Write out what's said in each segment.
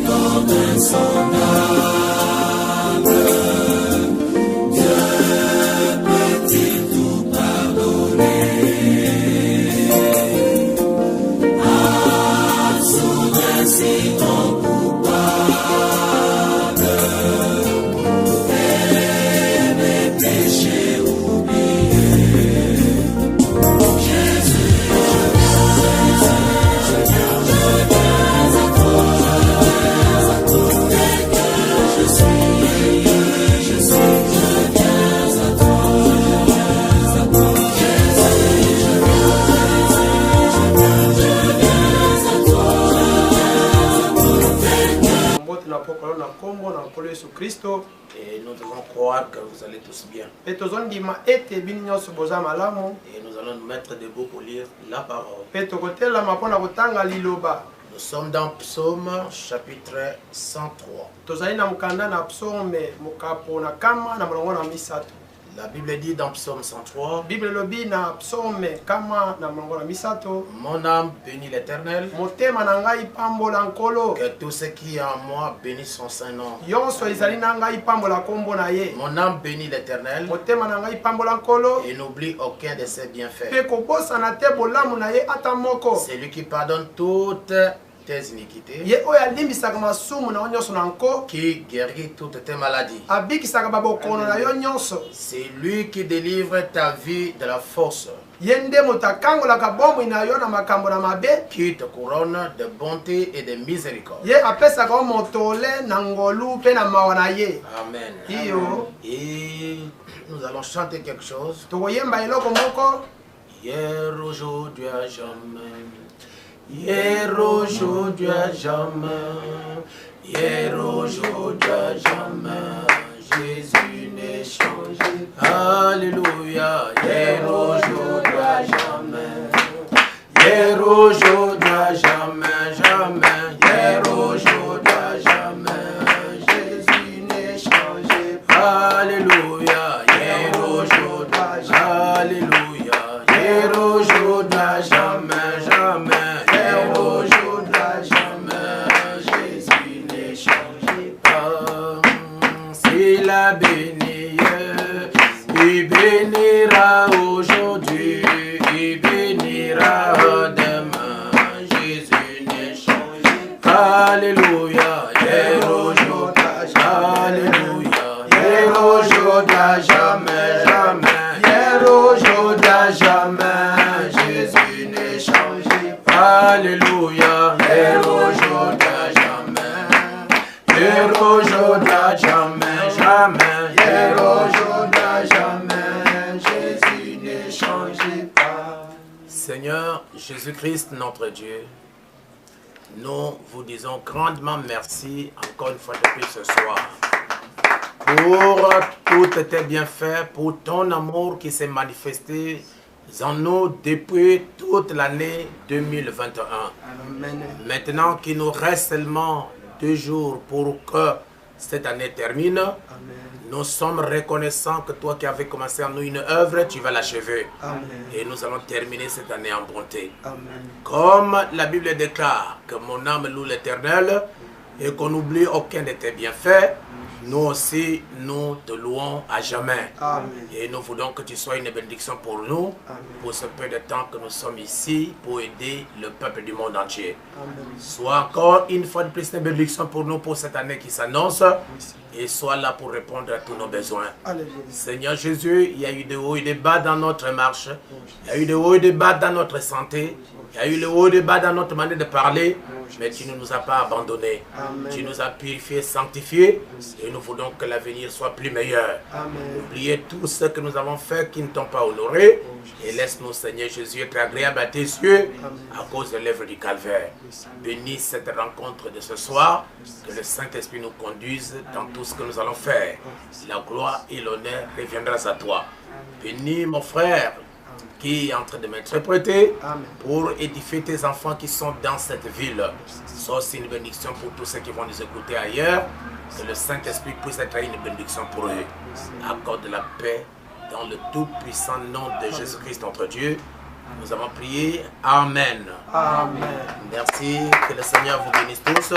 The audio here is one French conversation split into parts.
comme insondable. Dieu peut-il tout pardonner? Absoudre ainsi ton coupable et mes péchés oubliés. Jésus, je viens à toi, dès que je suis, je viens à toi, Jésus, je viens à toi, et nous devons croire que vous allez tous bien. Et nous allons nous mettre debout pour lire la parole. Nous sommes dans Psaume chapitre 103. La Bible dit dans Psaume 103, mon âme bénit l'Éternel, que tout ce qui est en moi bénisse son Saint-Nom. Mon âme bénit l'Éternel et n'oublie aucun de ses bienfaits. C'est lui qui pardonne toutes tes iniquités, qui guérit toutes tes maladies. C'est lui qui délivre ta vie de la force, qui te couronne de bonté et de miséricorde. Amen. Et nous allons chanter quelque chose. Hier, aujourd'hui, à jamais. Hier, aujourd'hui, à jamais. Hier, aujourd'hui, à jamais. Jésus n'est changé. Alléluia. Hier, aujourd'hui, à jamais. Hier, aujourd'hui, à jamais, jamais. Hier, aujourd'hui, à jamais. Jésus n'est changé. Alléluia. Hier, aujourd'hui, alléluia. Hier, aujourd'hui, à jamais, jamais. Hier, aujourd'hui, à jamais. Jésus n'est changé pas. S'il a béni, il bénira aujourd'hui, il bénira demain. Jésus n'est changé. Alléluia. Hier, aujourd'hui, alléluia. Hier, aujourd'hui, à jamais, jamais. Hier, aujourd'hui, à jamais. Jésus n'est changé. Alléluia. Hier, aujourd'hui, à jamais. Hier, aujourd'hui, à jamais, jamais. Hier, aujourd'hui, à jamais. Jésus n'est changé pas. Seigneur Jésus-Christ, notre Dieu, nous vous disons grandement merci encore une fois depuis ce soir pour tous tes bienfaits, pour ton amour qui s'est manifesté en nous depuis toute l'année 2021. Amen. Maintenant qu'il nous reste seulement 2 jours pour que cette année termine, Amen. nous sommes reconnaissants que toi qui avais commencé en nous une œuvre, tu vas l'achever. Amen. Et nous allons terminer cette année en bonté. Amen. Comme la Bible déclare que mon âme loue l'Éternel et qu'on n'oublie aucun de tes bienfaits, nous aussi, nous te louons à jamais. Amen. Et nous voulons que tu sois une bénédiction pour nous, Amen. pour ce peu de temps que nous sommes ici, pour aider le peuple du monde entier. Amen. Sois encore une fois de plus une bénédiction pour nous pour cette année qui s'annonce, et sois là pour répondre à tous nos besoins. Alléluia. Seigneur Jésus, il y a eu des hauts et des bas dans notre marche, il y a eu des hauts et des bas dans notre santé, il y a eu des hauts et des bas dans notre manière de parler, mais tu ne nous as pas abandonnés. Amen. Tu nous as purifiés, sanctifiés, et nous voulons que l'avenir soit plus meilleur. Amen. Oubliez tout ce que nous avons fait qui ne t'ont pas honoré, et laisse-nous, Seigneur Jésus, être agréable à tes yeux à cause de l'œuvre du Calvaire. Bénis cette rencontre de ce soir, que le Saint-Esprit nous conduise dans tout ce que nous allons faire. La gloire et l'honneur reviendront à toi. Bénis mon frère qui est en train de m'interpréter pour édifier tes enfants qui sont dans cette ville. Sois aussi une bénédiction pour tous ceux qui vont nous écouter ailleurs. Que le Saint-Esprit puisse être une bénédiction pour eux. Accorde la paix dans le tout puissant nom de Jésus-Christ notre Dieu. Nous avons prié. Amen. Amen. Merci. Que le Seigneur vous bénisse tous.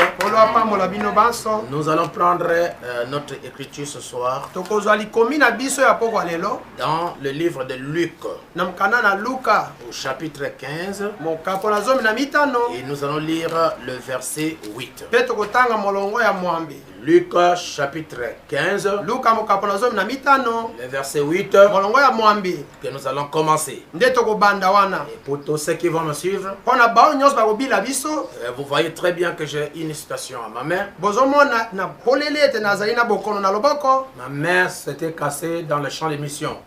Nous allons prendre notre écriture ce soir dans le livre de Luc, au chapitre 15. Et nous allons lire le verset 8. Luc chapitre 15, le verset 8, que nous allons commencer. Et pour tous ceux qui vont me suivre, vous voyez très bien que j'ai une citation à ma main. Ma main s'était cassée dans le champ d'émission.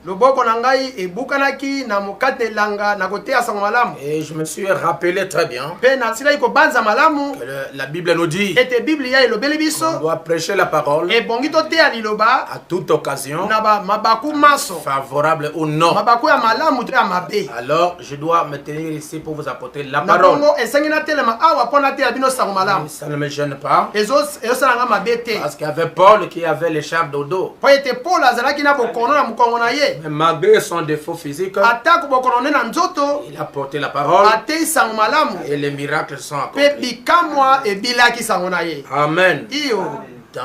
Et je me suis rappelé très bien que la Bible nous dit qu'on doit prêcher la parole à toute occasion, favorable ou non. Alors je dois me tenir ici pour vous apporter la parole. Ça ne me gêne pas, parce qu'il y avait Paul qui avait l'écharpe au dos. Mais malgré son défaut physique, il a porté la parole et les miracles sont accomplis. Amen.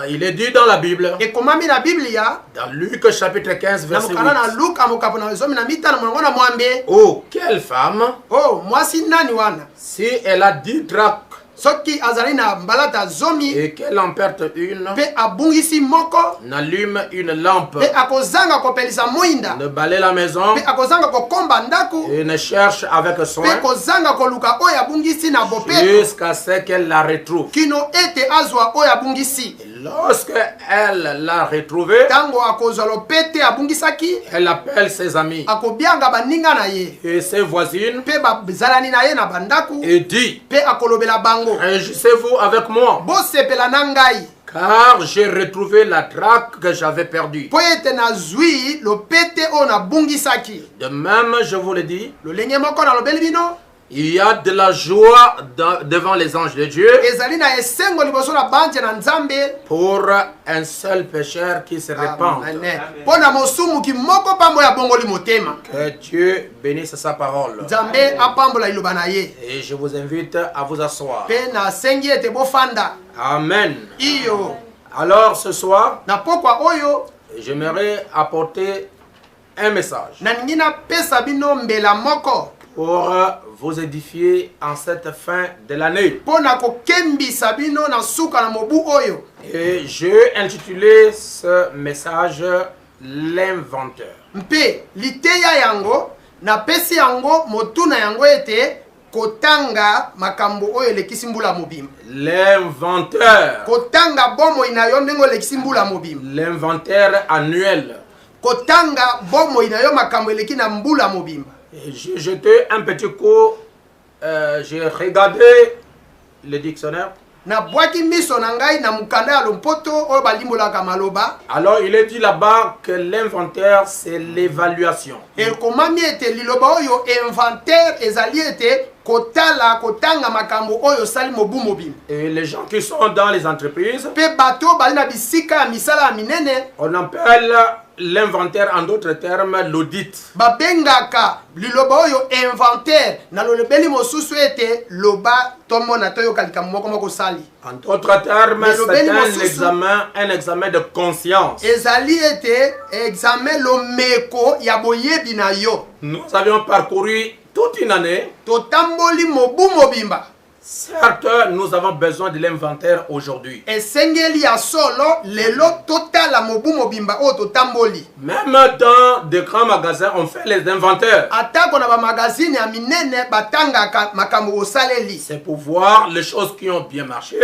Il est dit dans la Bible, dans Luc chapitre 15 verset 8, oh, quelle femme, si elle a 10 drachmes et qu'elle en perde une, n'allume une lampe, ne balaye la maison et ne cherche avec soin jusqu'à ce qu'elle la retrouve. Lorsque elle l'a retrouvée, elle appelle ses amis et ses voisines et dit, réjouissez-vous avec moi, car j'ai retrouvé la drachme que j'avais perdue. De même, je vous le dis, il y a de la joie devant les anges de Dieu pour un seul pécheur qui se répand. Que Dieu bénisse sa parole. Et je vous invite à vous asseoir. Amen. Alors ce soir, j'aimerais apporter un message pour vous édifier en cette fin de l'année. Et j'ai intitulé ce message l'inventeur. L'inventeur. L'inventaire annuel. J'ai jeté un petit coup, j'ai regardé le dictionnaire. Alors il est dit là-bas que l'inventaire c'est l'évaluation. Et les gens qui sont dans les entreprises, on appelle l'inventaire, en d'autres termes, l'audit. En d'autres termes, c'est un examen de conscience. Nous avions parcouru toute une année. Certes, nous avons besoin de l'inventaire aujourd'hui. Même dans de grands magasins, on fait les inventaires. C'est pour voir les choses qui ont bien marché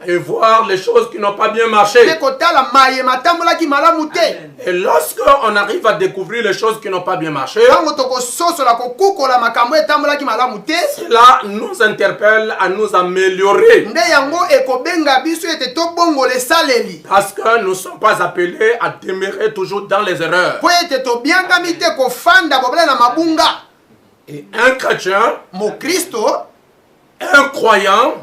et voir les choses qui n'ont pas bien marché. Et lorsqu'on arrive à découvrir les choses qui n'ont pas bien marché, cela nous interpelle à nous améliorer. Parce que nous ne sommes pas appelés à demeurer toujours dans les erreurs. Et un chrétien, un croyant,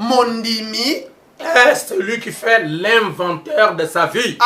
est celui qui fait l'inventaire de sa vie.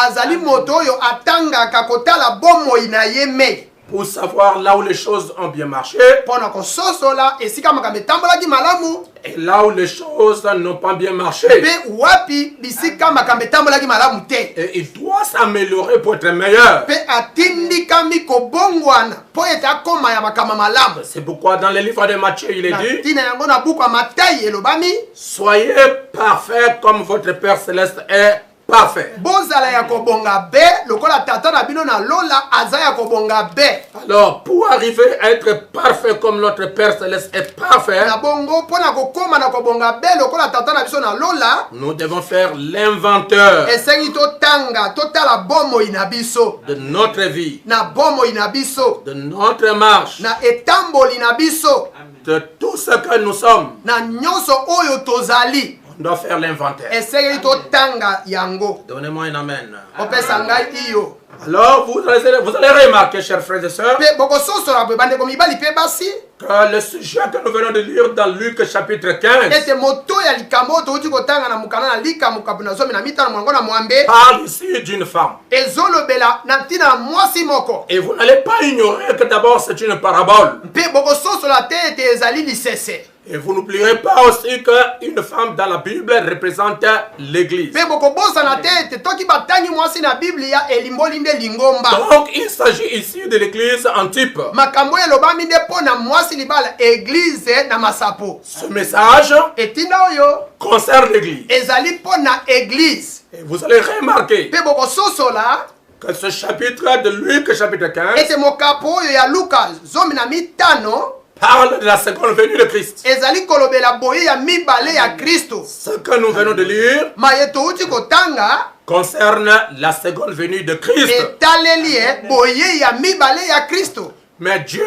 pour savoir là où les choses ont bien marché Pona kososola esika makambe tambolaki malamu. et là où les choses n'ont pas bien marché. Pe wapi bisika makambe tambolaki malamu te. Et il doit s'améliorer pour être meilleur. Pe atindikami kobongwana po ete akoma ya makama malamu. C'est pourquoi dans le livre de Matthieu, il est Na dit, tina yango na buku ya Matayi elobami soyez parfaits comme votre Père Céleste est parfait. bozala ya kobonga be lokola tata na bino na lola aza ya kobonga be. Alors, pour arriver à être parfait comme notre Père Céleste est parfait, Na bongo pona kokoma na kobonga be lokola tata na biso na lola nous devons faire l'inventeur esengi totanga totala bomoi na biso de notre vie, na bomoi na biso de notre marche, na etamboli na biso de tout ce que nous sommes. na nyonso oyo tozali On doit faire l'inventaire. esengeli totanga yango. Donnez-moi un amen. Opesa ngai iyo Alors, vous allez remarquer, chers frères et sœurs, pe bokososola boye bandeko mibali pe basi que le sujet que nous venons de lire dans Luc chapitre 15 ete moto ya likambo oyo touti kotanga na mokanda na likamokapo na 15 mwango na mwambe parle ici d'une femme. ezolobela na ntina na mwasi moko. Et vous n'allez pas ignorer que d'abord c'est une parabole. Mpe bokososola te ete ezali lisese. Et vous n'oublierez pas aussi qu'une femme dans la Bible représente l'église. Mpe bokobosana te ete toki batangi mwasi na biblia elimboli nde lingomba. Donc il s'agit ici de l'église en type. Makambo elobami nde mpo na mwasi libala eglize na masapo. Ce message Etinda oyo concerne l'église. ezali mpo na eglize. Et vous allez remarquer Mpe bokososola que ce chapitre de Luc chapitre 15 ete mokapo oyo ya Luka 15 parle de la seconde venue de Christ. ezali kolobela boye ya mibale ya Kristo. Ce que nous venons de lire Maye touti kotanga concerne la seconde venue de Christ. etaleli boye ya mibale ya Kristo. Mais Dieu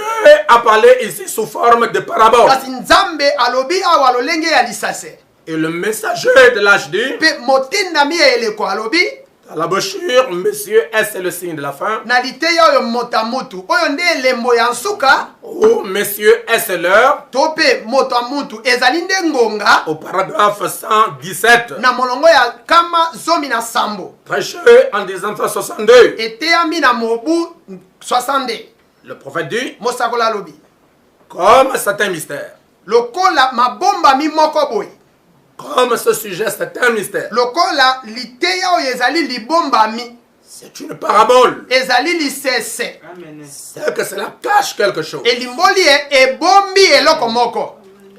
a parlé ici sous forme de parabole. Kasi Nzambe alobi awa lolenge ya lisase. Et le messager de l'âge dit, Pe motindami ya eleko alobi à la brochure, monsieur, est-ce le signe de la fin? na liteya oyo mota mutu oyo nde elembo ya nsuka Ou monsieur, est-ce l'heure? to pe moto ya mutu ezali nde ngonga Au paragraphe 117, na molongo ya kama zomi na sambo prêché en 1962. eteyami na mobu 60. Le prophète dit, Mosakola alobi comme c'est un mystère, lokola mabomba mi moko boye comme ce sujet c'est un mystère, lokola liteya oyo ezali libombami c'est une parabole, ezali lisese c'est que cela cache quelque chose. elimboli ebombi eloko moko.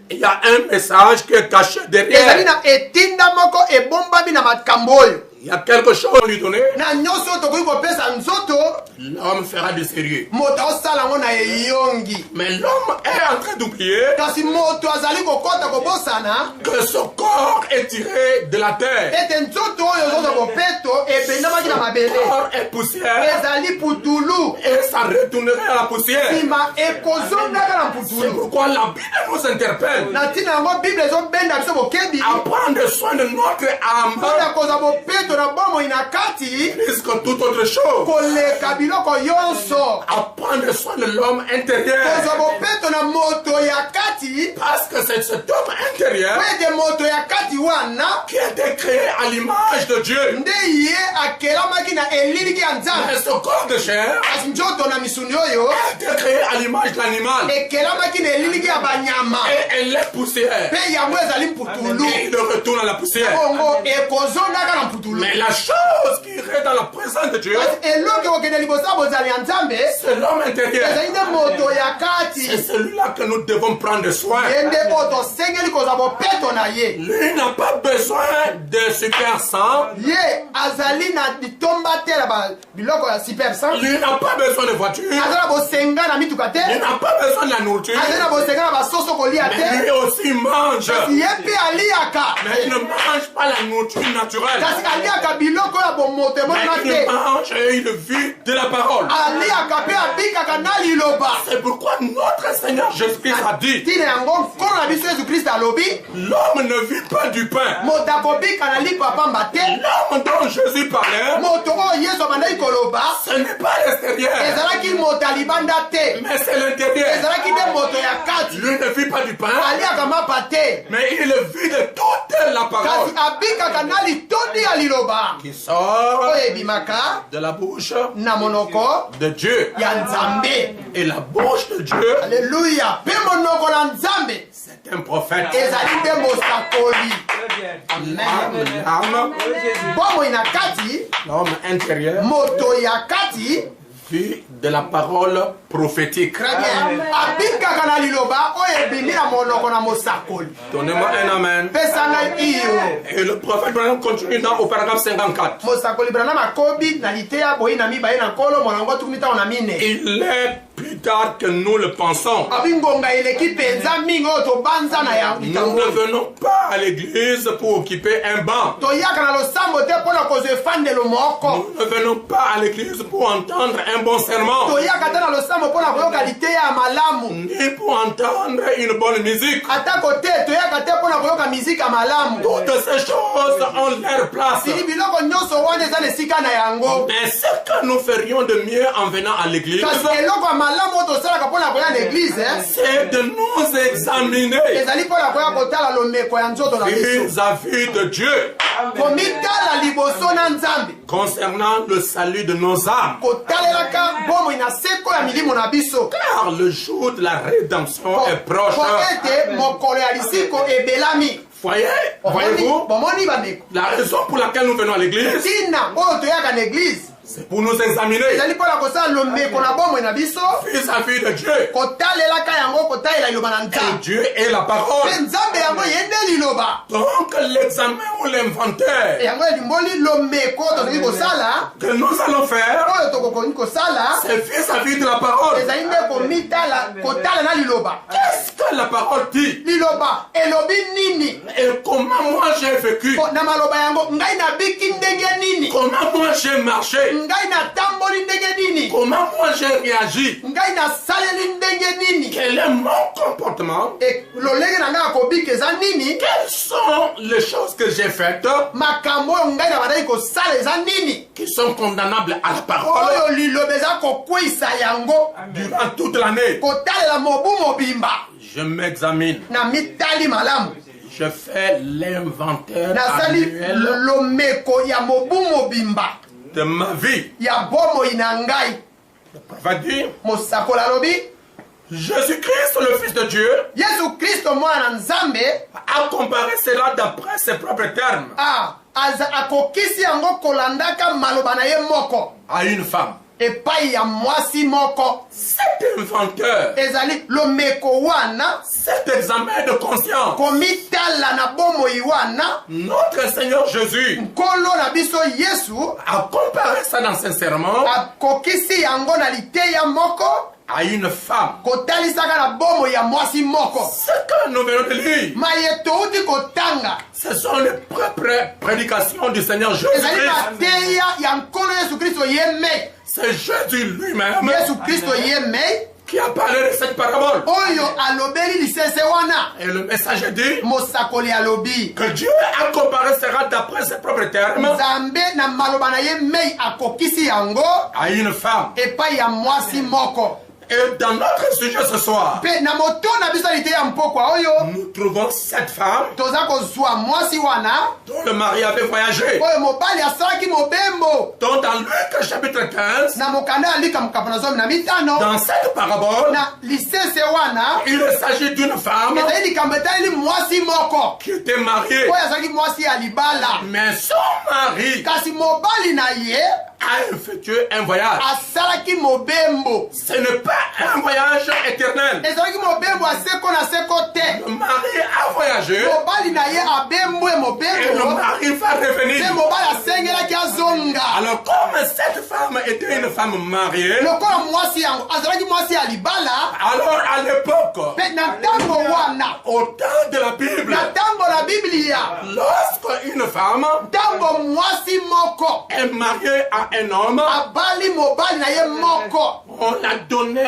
Il y a un message qui est caché ezali derrière. na etinda moko ebombami na makambo oyo Il y a quelque chose à lui donner. na nyonso oyo tokoki kopesa nzoto L'homme fera du sérieux. moto osala yango na eyongi. Mais l'homme est en train d'oublier Kasi moto azali kokota kobosana que son corps est tiré de la terre. ete nzoto oyo ozozwa bopeto ebendamaki na Son mabele corps est poussière ezali putulu et ça retournerait à la poussière. nsima ekozondaka na C'est putulu. pourquoi la Bible nous interpelle na ntina yango bible ezobenda biso bokebi à prendre soin de notre âme mpona kozwa bopeto na bomoi na kati plus que toute autre chose. koleka biloko yonso. À prendre soin de l'homme intérieur. kozwa bopeto na moto ya kati Parce que c'est cet homme intérieur po ete moto ya kati wana qui a été créé à l'image de Dieu. nde ye akelamaki na eliliki ya Mais nzambe. ce corps de chair kasi nzoto na misuni oyo a été créé à l'image de l'animal. ekelamaki na eliliki ya banyama Et elle est poussière. mpe yango ezali Et mputulu il retourne à la poussière. bongo ekozondaka na mputulu. Mais la chose qui irait dans la présence de Dieu, kasi eloko ekokende liboso ya bozali ya nzambe c'est l'homme intérieur. ezali nde moto ya C'est kati celui-là que nous devons prendre soin. ye nde oyo tosengeli kozwa bopeto na ye. Lui n'a pas besoin de super sang. ye azali na litomba te na biloko ya super sang. Lui n'a pas besoin de voiture. aza na bosenga na mituka te. Il n'a pas besoin de la nourriture. aza na bosenga na basoso kolia Mais te. lui aussi mange. ye mpe aliaka. Mais il ne mange pas la nourriture naturelle. kasi aliaka biloko ya bomoto Mais emonana il te. mange et il vit de la parole. aliaka mpe abikaka na liloba. C'est pourquoi notre Seigneur Jésus-Christ a dit, ntina yango nkolo na biso yesu kristo alobi l'homme ne vit pas du pain. moto akobika na lipa pamba te. L'homme dont Jésus parlait, moto oyo yesu abandaki koloba ce n'est pas l'extérieur, ezalaki moto ya libanda te. mais c'est l'intérieur. ezalaki nde moto ya kati. Lui ne vit pas du pain, aliaka mapa te. mais il vit de toute la parole kasi abikaka na litondi ya liloba qui sort oyo ebimaka de la bouche na monoko de Dieu. ya nzambe. Et la bouche de Dieu, Alléluia. Mpe monoko na nzambe c'est un prophète. ezali nde mosakoli. L'âme, bomoi na kati l'homme intérieur, moto ya kati vit de la parole prophétique. très bien abikaka na liloba oyo ebimi na monoko na mosakoli. Donnez-moi un amen. pesa ngai iyo. Et le prophète Branham continue dans au paragraphe 54. mosakoli Branham akobi na liteya boyi na mibaye na nkolo molongo tukumi ntango na mine. Il est plus tard que nous le pensons. abi ngonga eleki mpenza mingi oyo tobanza na ya Nous likambo ne oyo. venons pas à l'église pour occuper un banc. toyaka na losambo te mpo na kozwa efandelo moko. Nous ne venons pas à l'église pour entendre un bon serment, toyaka te na losambo mpo na koyoka liteya ya malamu. ni pour entendre une bonne musique. atako te toyaka te mpo na koyoka miziki ya malamu. Toutes ces choses ont leur place. sili biloko nyonso wana eza na esika na yango. Mais ce que nous ferions de mieux en venant à l'église, kasi eloko ya malamu oyo tosalaka mpo na koya na eglize c'est de nous examiner ezali mpo na koya kotala lomeko ya nzoto na biso vis-à-vis de Dieu komitala liboso na nzambe concernant le salut de nos âmes. kotalelaka bomoi na seko ya milimo na biso Car le jour de la rédemption est proche. po ete mokolo ya lisiko ebelami. Voyez-vous, bomoni bandeko la raison pour laquelle nous venons à l'église, ntina oyo toyaka na eglize c'est pour nous examiner ezali mpo na kosala lomeko na bomoi na biso vis-à-vis de Dieu. kotalelaka yango kotalela liloba na Et nzambe Dieu est la parole. mpe nzambe yango ye nde liloba Donc l'examen ou l'inventaire yango elimboli lomeko tokoki kosala que nous allons faire, oyo tokoki kosala c'est vis-à-vis de la parole. ezali nde komitala kotala na liloba. Qu'est-ce que la parole dit? liloba elobi nini Et comment moi j'ai vécu? na maloba yango ngai nabiki ndenge nini Comment moi j'ai marché? ngai natamboli ndenge nini Comment moi j'ai réagi? ngai nasaleli ndenge nini Quel est mon comportement? lolenge na ngai akobika eza nini Quelles sont les choses que j'ai faites makambo oyo ngai na bandaki kosala eza nini qui sont condamnables à la parole oyo liloba eza kokweyisa yango durant toute l'année? kotalela mobu mobimba Je m'examine. na mitali malamu Je fais l'inventaire nasali annuel lomeko ya mobu mobimba de ma vie. ya bomoi na ngai. Le prophète dit, mosakoli alobi Jésus-Christ, le Fils de Dieu, yesu kristo mwana na nzambe a comparé cela d'après ses propres termes akokisi yango kolandaka maloba na ye moko à une femme. epai ya mwasi moko. Cet inventeur, ezali lomeko wana cet examen de conscience, komitala na bomoi wana notre Seigneur Jésus nkolo na biso yesu a comparé ça dans ses sermons akokisi yango na liteya moko à une femme. kotalisaka na bomoi ya mwasi moko. Ce que nous venons de lire, maye touti kotanga ce sont les propres prédications du Seigneur ezali Jésus-Christ. mateya ya nkolo yesu kristo ye mei. C'est Jésus lui-même yesu kristo ye mei qui a parlé de cette parabole. oyo alobeli lisese wana. Et le messager dit mosakoli alobi que Dieu a comparé cela d'après ses propres termes nzambe na maloba na ye mei akokisi yango à une femme. epai ya mwasi moko. Et dans notre sujet ce soir, mpe na moto na biso lite ya mpokwa oyo nous trouvons cette femme toza kozwa mwasi wana dont le mari avait voyagé. oyo mobali asalaki mobembo. Donc dans Luc chapitre 15, na mokanda ya lika mokapa na zomi na mitano dans cette parabole, na lisese wana il s'agit d'une femme ezali likambo etaleli mwasi moko qui était mariée. oyo azalaki mwasi ya libala Mais son mari kasi mobali na ye a effectué un voyage. asalaki mobembo. Ce n'est pas un voyage éternel. ezalaki mobembo ya seko na seko te. Le mari a voyagé mobali na ye abembwe et le mobembo mari va mpe revenir. mobali asengelaki azonga. Alors comme cette femme était une femme mariée, lokola mwasi yango azalaki mwasi ya libala alors à l'époque, mpe na ntango wana au temps de la Bible, na ntango na biblia lorsque une femme ntango mwasi moko est mariée à un homme, abali mobali na ye moko on a donné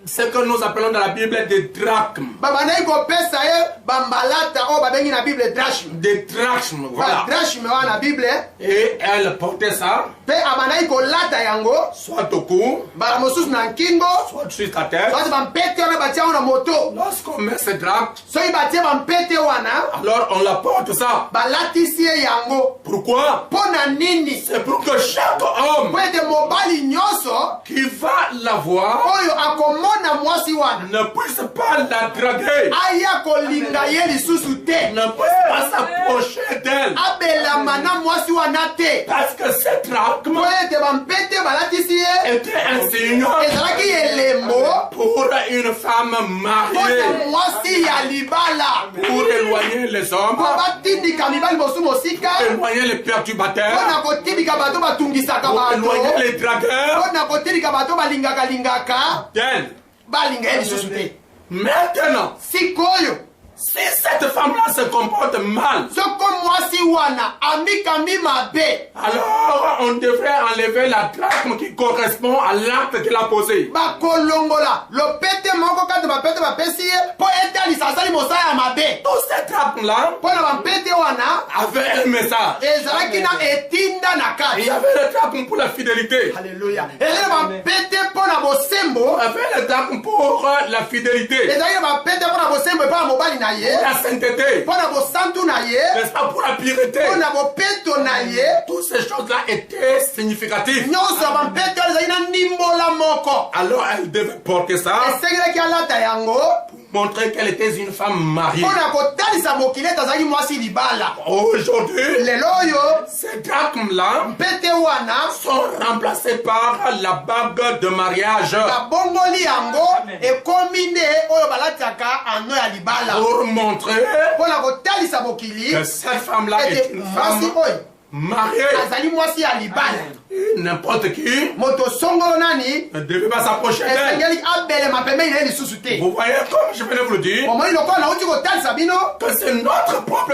ce que nous appelons dans la Bible des drachmes. babandaki kopesa ye bambalata oyo babengi na bible drachme. Des drachmes, voilà. Drachme wana na bible. Et elle portait ça, Mpe abandaki kolata yango soit au cou, mbala mosusu na nkingo, soit sur ta tête. soki bampete wana batia yango na moto. Lorsqu'on met ce drachme, Soki batie bampete wana alors on la porte ça. balatisi ye yango. Pourquoi? Mpo na nini? C'est pour que chaque homme Po ete mobali nyonso qui va la voir oyo akomona mwasi wana ne puisse pas la draguer, aya kolinga ye lisusu te, ne puisse pas s'approcher d'elle. abelama na mwasi wana te. Parce que cette drachme Po ete bampete balatisi ye était un signe ezalaki elembo pour une femme mpo mariée, na mwasi ya libala, pour éloigner les hommes, mpo batindika mibali mosusu mosika, éloigner les mpo perturbateurs, na kotindika bato batungisaka pour bato, éloigner les dragueurs mpo na kotindika bato balingaka d'elle. balinga ye lisusu te. Maintenant, Sikoyo si cette femme-là se comporte mal, soko mwasi wana amikambi mabe, alors on devrait enlever la drachme qui correspond à l'acte qu'elle a posé. bakolongola lopete moko kati bapete bapesi ye mpo ete alisa asali mosala ya mabe. Tous ces drachmes-là mpo na bampete wana avaient un message. ezalaki na etinda na Il y kati. avait le drachme pour la fidélité. Haleluya. ezalaki na bampete mpo na bosembo, Il y avait le drachme pour la fidélité, ezalaki na bampete mpo na bosembo epai ya mobali na ye, la sainteté, mpo na bosantu na ye, n'est-ce pas, pour la pureté. mpo na bopeto na ye. Toutes ces choses-là étaient significatives. nyonso ya bampete wana ezalaki na ndimbola moko. Alors elle devait porter ça esengelaki alata yango pour montrer qu'elle était une femme mariée. mpo na kotalisa mokili ete azalaki mwasi libala. Aujourd'hui, lelo oyo ces drachmes-là mpete wana sont remplacés par la bague de mariage babongoli yango ekomi nde oyo balatiaka ano ya libala pour montrer mpo na kotalisa mokili que cette femme-là est ete une mwasi femme oyo mariée. azali mwasi ya libala. N'importe qui moto songolo nani ne devait pas s'approcher d'elle. esengeli abelema pembeni na ye lisusu te. Vous voyez, comme je venais de vous le dire, omoni lokola nauti kotalisa bino que c'est notre propre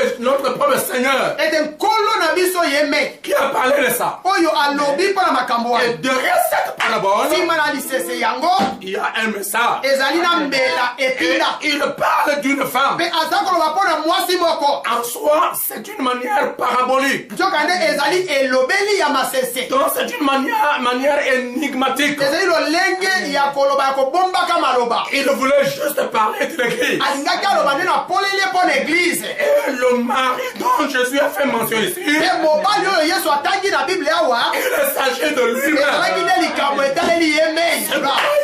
Seigneur ete nkolo na biso ye meki qui a parlé de ça. oyo alobi mpo na makambo Et wana. derrière cette parabole, nsima na lisese yango il y a un message. ezali na mbela Et etinda il parle d'une femme. mpe aza koloba mpo na mwasi moko. En soi, c'est une manière parabolique. nzoka nde ezali elobeli ya masese, Donc c'est une manière énigmatique. ezali lolenge ya koloba ya kobombaka maloba. Il voulait juste parler de l'église. alingaki aloba nde na polele mpo na eglize. Et le mari dont Jésus a fait mention ici, mpe mobali oyo yesu atangi na bible awa il s'agit de lui-même. ezalaki nde likambo etaleli ye mei.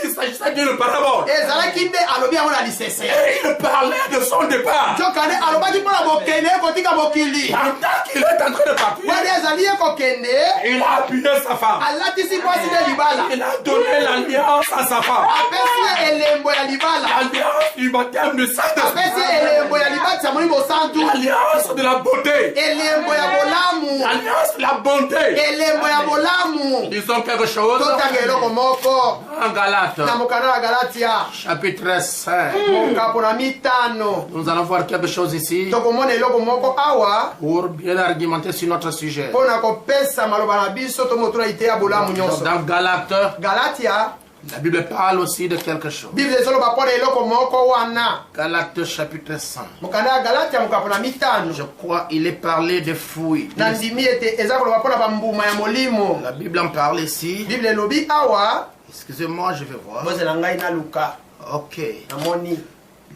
Il s'agissait d'une parabole. ezalaki nde alobi yango na lisese. Et il parlait de son départ. nzoka nde alobaki mpo na bokende kotika mokili. Pendant qu'il est en train de partir, wana ezali ye kokende il a appuyé sa femme. alatisi mwasi nde libala, Il a donné l'alliance à sa femme. apesi ye elembo ya libala, L'alliance du baptême du Saint-Esprit. apesi ye elembo ya libatisa molimo santu, L'alliance de la beauté. elembo ya bolamu, L'alliance de la bonté. elembo ya bolamu. Disons quelque chose. totanga eloko moko En Galates, na mokanda ya galatia chapitre 5. mokapo na mitano. Nous allons voir quelque chose ici tokomona eloko moko awa pour bien argumenter sur notre sujet. mpo na kopesa maloba na biso tomotuna ite ya bolamu nyonso. Dans Galates, galatia la Bible parle aussi de quelque chose. bible ezoloba mpo na eloko moko wana. Galates chapitre 5. mokanda ya galatia mokapo na mitano. Je crois il est parlé de fruits. na ndimi ete eza koloba mpo na bambuma ya molimo. La Bible en parle ici. bible elobi awa. Excusez-moi, je vais voir. bozela ngai naluka Ok. namoni.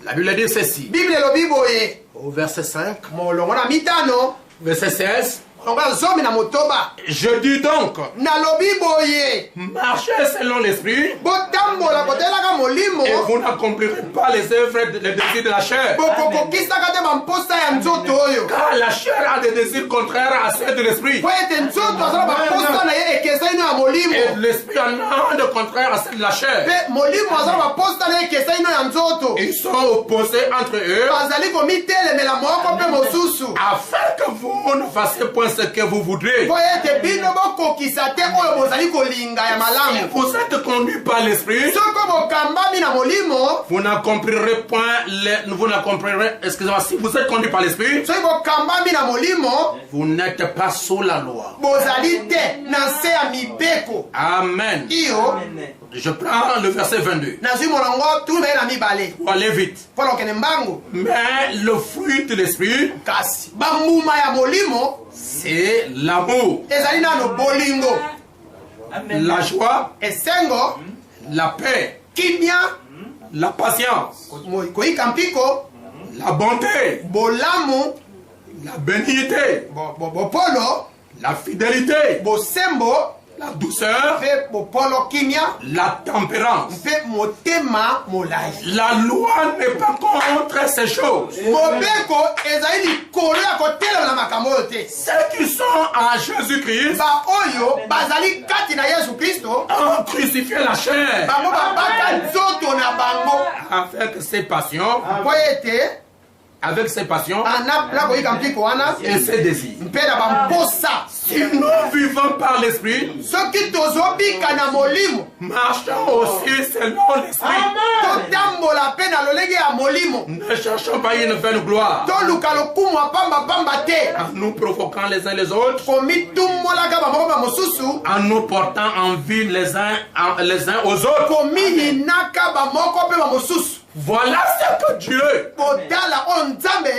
La Bible dit ceci. bible elobi boye Au verset 5. molongo na mitano Verset 16. molongo ya zomi na motoba. Je dis donc, nalobi boye marchez selon l'esprit botambola kotelaka molimo et vous n'accomplirez pas les œuvres, les désirs de la chair. bokokokisaka te bamposa ya nzoto oyo. Car la chair a des désirs contraires à ceux de l'esprit. po ete nzoto azala bamposa na ye ekesa ino ya molimo, Et l'esprit en a de contraire à ceux de la chair. mpe molimo azala bamposa na ye ekesa ino ya nzoto. Ils sont opposés entre eux bazali komitelemela moko mpe mosusu afin que vous ne fassiez point ce que vous voudrez. po ete bino bokokisa te oyo bozali kolinga ya Si malamu. vous êtes conduits par l'esprit, soko bokambami na molimo, vous n'accomplirez point vous n'accomplirez, excusez-moi, si vous êtes conduits par l'esprit, soki bokambami na molimo, vous n'êtes pas sous la loi. bozali te na nse ya mibeko. Amen. iyo Je prends le verset 22 nazwi molongo tubei na mibale pour aller vite. mpo lokende mbangu. Mais le fruit de l'esprit, Kasi bambuma ya molimo c'est l'amour, ezali nano bolingo, la joie, esengo, la paix, kimia, la patience, koyika mpiko, la bonté, bolamu, la bénignité, bopolo, la fidélité, bosembo, la douceur, mpe bopolo kimia, la tempérance. mpe motema molai. La loi n'est pas contre ces choses. Mobeko ezali likolo ya kotelema na makambo oyo te. Ceux qui sont en Jésus-Christ Baoyo bazali kati na Yesu Kristo ont crucifié la chair bango babaka nzoto na bango avec ses passions, mpo ete avec ses passions na koyika mpiko wana et ses désirs. mpe na bamposa. Si nous vivons par l'esprit, soki tozobika na molimo marchons aussi selon l'esprit. totambola mpe na lolenge ya molimo Ne cherchons pas une vaine gloire toluka lokumu ya pambapamba te en nous provoquant les uns les autres, komitumolaka bamoko bamosusu en nous portant envie les uns aux autres. komihinaka bamoko mpe bamosusu. Voilà ce que Dieu kotala oyo nzambe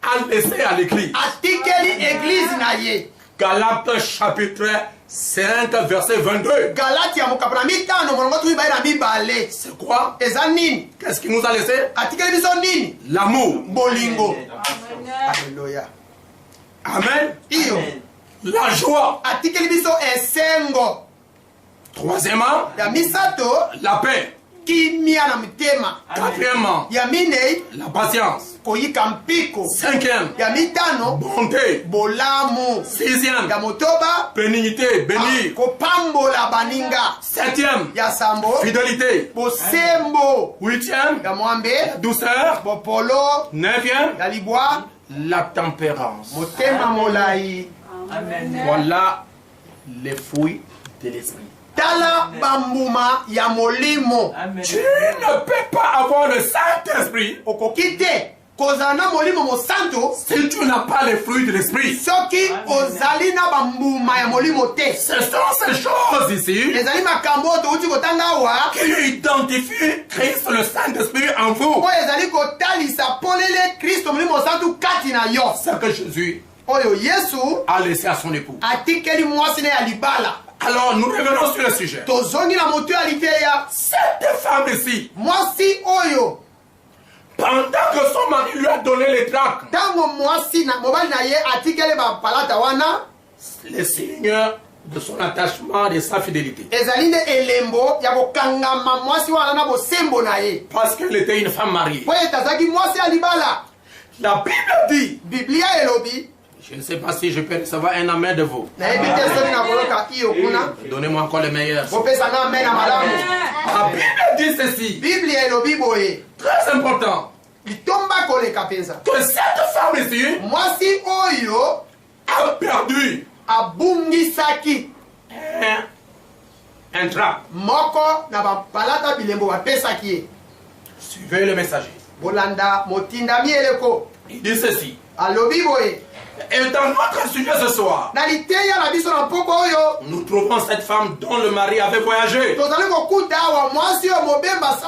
a laissé à l'église. atikeli eglize na ye. Galates chapitre 5 verset 22. galati ya mokapo na mitano molongo tui bai na mibale. C'est quoi? eza nini? Qu'est-ce qu'il nous a laissé? atikeli biso nini? L'amour. bolingo. Alléluia. Amen. iyo La joie. atikeli biso esengo. Troisièmement, ya misato la paix. kimia na motema. Quatrièmement, ya minei la patience. koyika mpiko. Cinquième, ya mitano bonté. bolamu. Sixième, ya motoba bénignité, bénir. kopambola baninga. Septième, ya sambo fidélité. bosembo. Huitième, ya mwambe douceur. bopolo. Neuvième, ya libwa la tempérance. motema molai. Voilà les fruits de l'esprit. tala bambuma ya molimo. Tu ne peux pas avoir le Saint-Esprit okoki te kozala na molimo mosantu si tu n'as pas les fruits de l'esprit. soki ozali na bambuma ya molimo te. Ce sont ces choses ici ezali makambo oyo touti kotanga awa qui identifient Christ, le Saint-Esprit en vous. oyo ezali kotalisa polele kristo molimo mosantu kati na yo. Ce que Jésus oyo yesu a laissé à son époux. atikeli mwasi na ya libala. Alors nous revenons sur le sujet. tozongi na motu ya liteya. Cette femme ici, mwasi oyo pendant que son mari lui a donné les tracts, ntango mwasi na mobali na ye atikeli bapalata wana les signes de son attachement et de sa fidélité. ezali nde elembo ya kokangama mwasi wana na bosembo na ye Parce qu'elle était une femme mariée. po ete azalaki mwasi ya libala. La Bible dit, biblia elobi je ne sais pas si je peux recevoir un amen de vous. nayebi te soki nakoloka iyo kuna Donnez-moi encore le meilleur. bopesanga ame na malamu. La Bible dit ceci, biblia elobi boye très important, litomba koleka mpenza que cette femme ici mwasi oyo a perdu abungisaki un tract. moko na bapalata bilembo bapesaki ye. Suivez le messager. bolanda motindami eleko Il dit ceci. alobi boye Et dans notre sujet ce soir, na liteya na biso na mpoko oyo nous trouvons cette femme dont le mari avait voyagé tozali kokuta awa mwasi oyo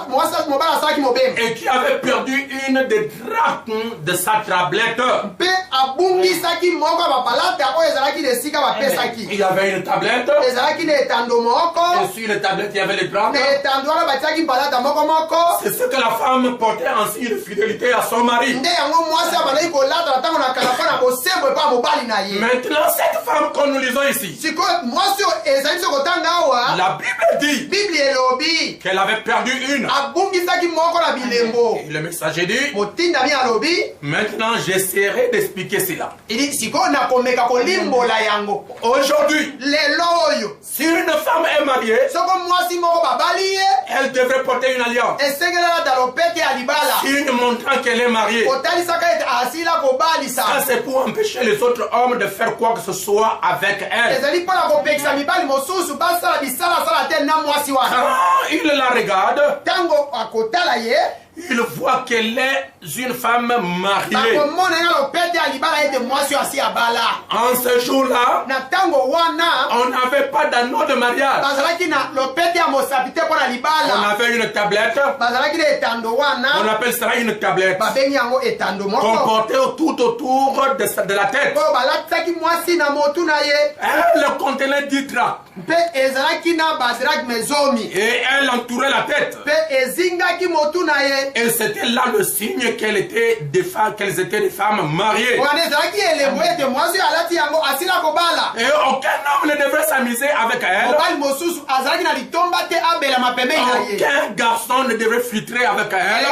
mwasi mobali asalaki mobemba et qui avait perdu une des drachmes de sa tablette. mpe abungisaki moko ya bapalata oyo ezalaki na esika bapesaki. Il y avait une tablette ezalaki na etando moko et sur la tablette il y avait les drachmes. na etando wana batiaki palata moko moko. C'est ce que la femme portait en signe de fidélité à son mari. nde yango mwasi abandaki kolata na ntango na kala mpo na bosembo epa mobali na ye. Maintenant, cette femme que nous lisons ici, sikoyo mwasi oyo ezali biso kotanga awa la Bible dit bibli elobi qu'elle avait perdu une. abungisaki moko na bilembo. Et le messager dit, motindami alobi maintenant j'essaierai d'expliquer cela. ili sikoyo nakomeka kolimbola yango. Aujourd'hui, lelo oyo si une femme est mariée, soko mwasi moko babali ye elle devrait porter une alliance. esengeli alata lopete ya libala Signe montrant qu'elle est mariée. otalisaka ete asila kobalisa. Ça c'est pour empêcher les autres hommes de faire quoi que ce soit avec elle. ezali mpona kopekisa mibali mosusu basala bisalasala te na mwasi wana. Quand il la regarde, ntango akotala ye il voit qu'elle est une femme mariée. En ce jour-là, on n'avait pas d'anneau de mariage. On avait une tablette. On appelle cela une tablette. Comportée tout autour de la tête. Elle contenait 10 draps. Et elle entourait la tête. Et c'était là le signe qu'elles étaient des femmes mariées. Et aucun homme ne devrait s'amuser avec elle. Aucun garçon ne devrait filtrer avec elle.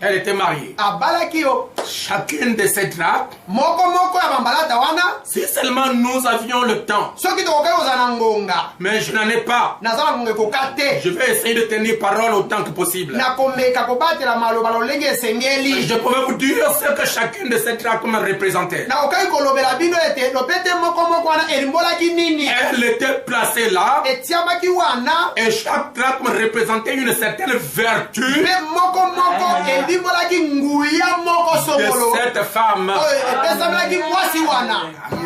Elle était mariée. Chacune de ces draps, si seulement nous avions le temps. Mais je n'en ai pas. Je vais essayer de tenir parole autant que possible. Je pouvais vous dire ce que chacune de ces draps me représentait. Elle était placée là. Et chaque drap me représentait une certaine vertu de cette femme.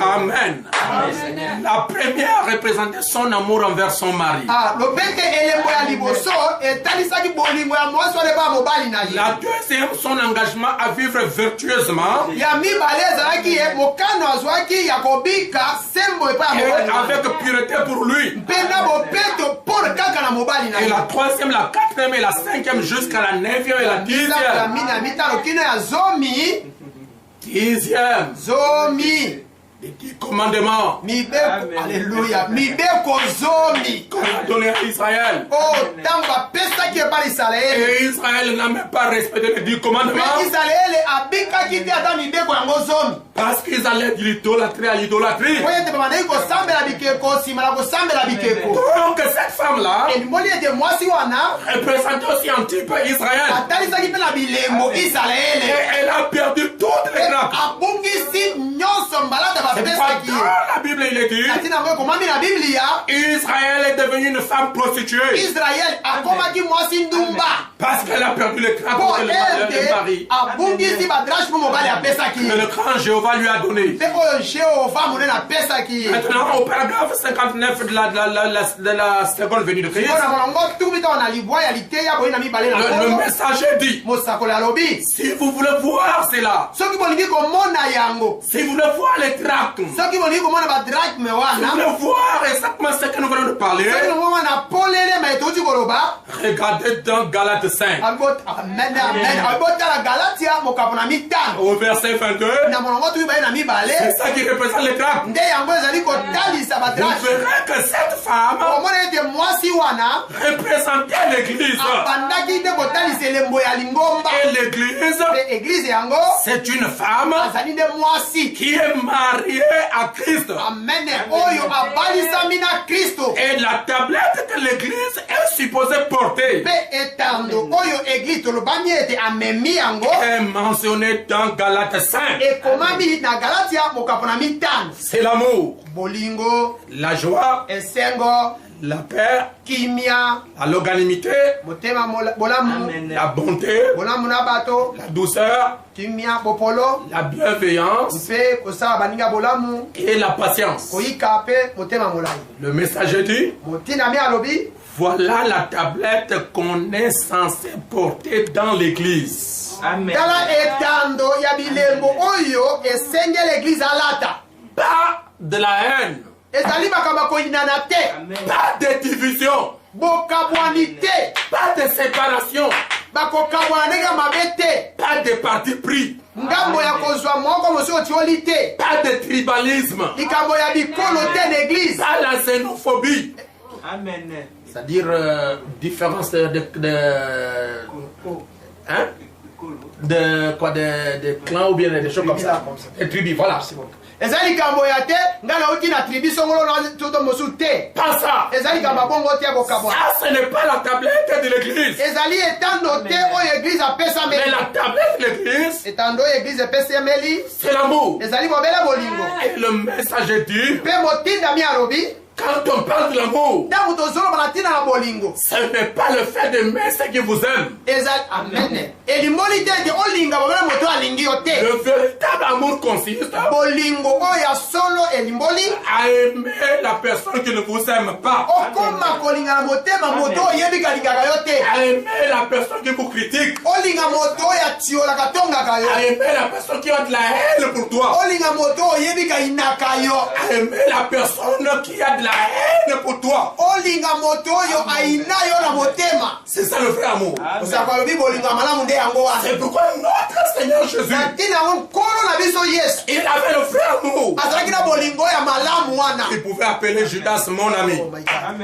Amen. La première représentait son amour envers son mari. La deuxième, son engagement à vivre vertueusement. Et avec pureté pour lui. Et la troisième, la quatrième et la cinquième jusqu'à la 9e et la 10e. 10e. Les 10 commandements. Alléluia. Qu'on a donné à Israël. Et Israël n'a même pas respecté les 10 commandements. Parce qu'ils allaient de l'idolâtrie à l'idolâtrie. Donc cette femme-là représente aussi un petit peu Israël. Et elle a perdu toutes les grappes. C'est pourquoi dans la Bible il est dit Israël est devenu une femme prostituée. Parce qu'elle a perdu les grappes de le mari. Que le grand Jéhovah lui a donné. Maintenant au paragraphe 59 de la seconde venue de Christ, le messager dit, si vous voulez voir cela, si vous voulez voir les draps, si vous voulez voir exactement ce que nous venons de parler, regardez dans Galates 5. Au verset 22, c'est ça qui représente les draps. Vous verrez que cette femme représentait l'église. Et l'église, c'est une femme qui est mariée à Christ. Et la tablette que l'église est supposée porter est mentionnée dans Galates 5. C'est l'amour, la joie, la paix, la longanimité, la bonté, la douceur, la bienveillance et la patience. Le messager dit, voilà la tablette qu'on est censé porter dans l'église. Amen. Pas de la haine. Pas de division. Pas de séparation. Pas de parti pris. Pas de tribalisme. Pas la xénophobie. Amen. C'est-à-dire différence de clans ou bien des choses comme ça. Des tribus, voilà. Pas ça. Ça, ce n'est pas la tablette de l'église. Mais la tablette de l'église, c'est l'amour. Et le messager dit Quand on parle de l'amour, ntango tozoloba na ntina na bolingo ce n'est pas le fait d'aimer ceux qui vous aiment. ezali amen elimboli te ete olinga bobele moto alingi yo te. Le véritable amour consiste bolingo oyo ya solo elimboli à aimer la personne qui ne vous aime pas. okoma kolinga na motema moto oyebi kalingaka yo te. À aimer la personne qui vous critique. olinga moto oyo atiolaka tongaka yo. À aimer la personne qui a de la haine pour toi. olinga moto oyebi kainaka yo. À aimer la personne qui a de la haine pour toi. olinga moto oyo aina yo na motema. C'est ça le vrai amour. osaka lobi bolinga malamu nde yango wana. C'est pourquoi notre Seigneur Jésus, na ntina yango nkolo na biso yesu il avait le vrai amour. azalaki na bolingo ya malamu wana. Il pouvait appeler Judas mon ami.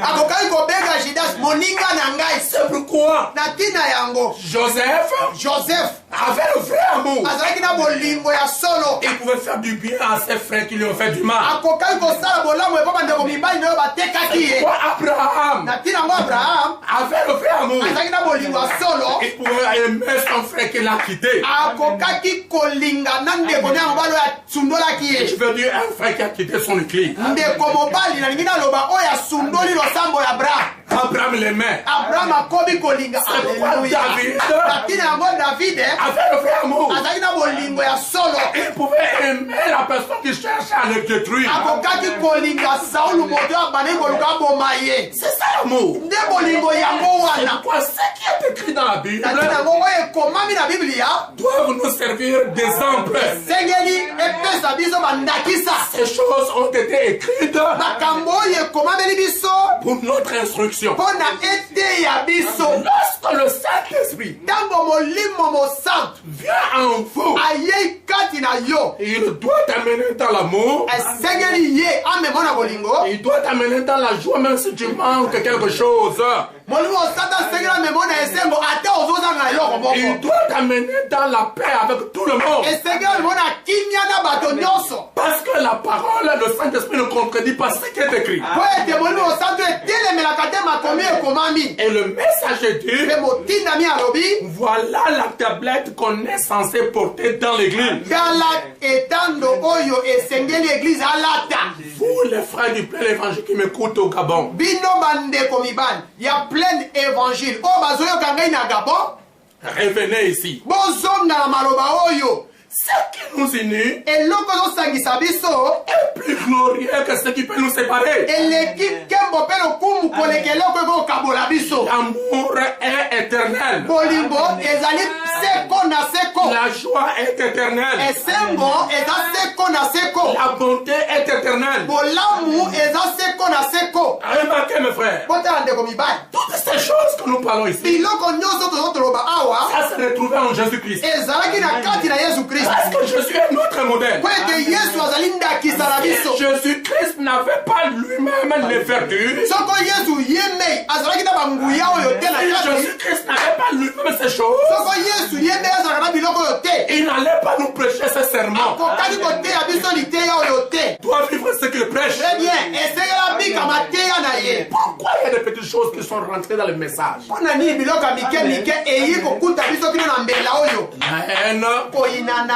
akokaki kobenga judas moninga na ngai. C'est pourquoi na ntina yango Joseph avait le vrai amour. azalaki na bolingo ya solo. Il pouvait faire du bien à ses frères qui lui ont fait du mal. akokaki kosala bolamu epo bandeko mibali na oyo batekaki ye. Pourquoi Abraham na ntina yango abraham avait le vrai amour. azalaki na bolingo ya solo. Il pouvait aimer son frère qui l'a quitté. akokaki kolinga na ndeko na yango mobali oyo asundolaki Je ye. veux dire un frère qui a quitté son église. ndeko mobali nalingi naloba oyo asundoli losambo ya abraham. Abraham l'aimait. abraham akomi kolinga. C'est pourquoi Alléluia. David na ntina yango david avait le vrai amour. azalaki na bolingo ya solo. Il pouvait aimer la personne qui cherche à le détruire. akokaki kolinga saulu moto oyo abandaki koluka aboma ye. C'est ça l'amour. nde bolingo yango wana. Pourquoi ce qui est écrit dans la Bible na ntina yango oyo ekomami na biblia doivent nous servir d'exemple. esengeli epesa biso bandakisa. Ces choses ont été écrites makambo oyo ekomameli biso pour notre instruction. mpo na eteya biso. Lorsque le Saint-Esprit ntango molimo mosantu vient en vous, ayei kati na yo il doit t'amener dans l'amour. esengeli ye amemo na bolingo. Il doit t'amener dans la joie même si tu manques quelque chose. molimo mosantu asengeli amemo na esengo ate ozozanga eloko Il moko. doit t'amener dans la paix avec tout le monde. esengeli amemo na kimia na bato nyonso. Parce que la parole, le Saint-Esprit ne contredit pas ce qui est écrit. po ete molimo mosantu etelemelaka te makomi ekomi. Et le messager dit, mpe motindami alobi voilà la tablette qu'on est censé porter dans l'église. tala etando oyo esengeli eglize alata. Vous, les frères du plein évangile qui m'écoutent au Gabon, bino bandeko mibali ya pleine évangile oyo bazoyoka ngai na gabon revenez ici. bozonga na maloba oyo. Ce qui nous unit eloko ezosangisa biso est plus glorieux que ce qui peut nous séparer. eleki nkembo mpe lokumu koleka eloko ekokabola biso. L'amour est éternel. bolingo ezali seko na seko. La joie est éternelle. esengo eza seko na seko. La bonté est éternelle. bolamu eza seko na seko. Remarquez mes frères, botala ndeko mibali toutes ces choses que nous parlons ici, biloko nyonso tozotoloba awa ça se retrouvait en Jésus-Christ. ezalaki na kati na yesu kristo. Parce que Jésus est notre modèle. po ete yesu azali ndakisa na biso. Jésus-Christ n'avait pas lui-même les vertus. soko yesu ye mei azalaki na banguya oyo te na Si kati. Jésus-Christ n'avait pas lui-même ces choses, soko yesu ye mei azalaka na biloko oyo te. il n'allait pas nous prêcher ces serments. akokaki koteya biso liteya oyo te. Doit vivre ce qu'il prêche. très bien esengela bikama teya na ye. Pourquoi il y a des petites choses qui sont rentrées dans le message? mpo na nini biloko ya mike mike eyi kokuta biso kino na mbela oyo. La haine, koyinana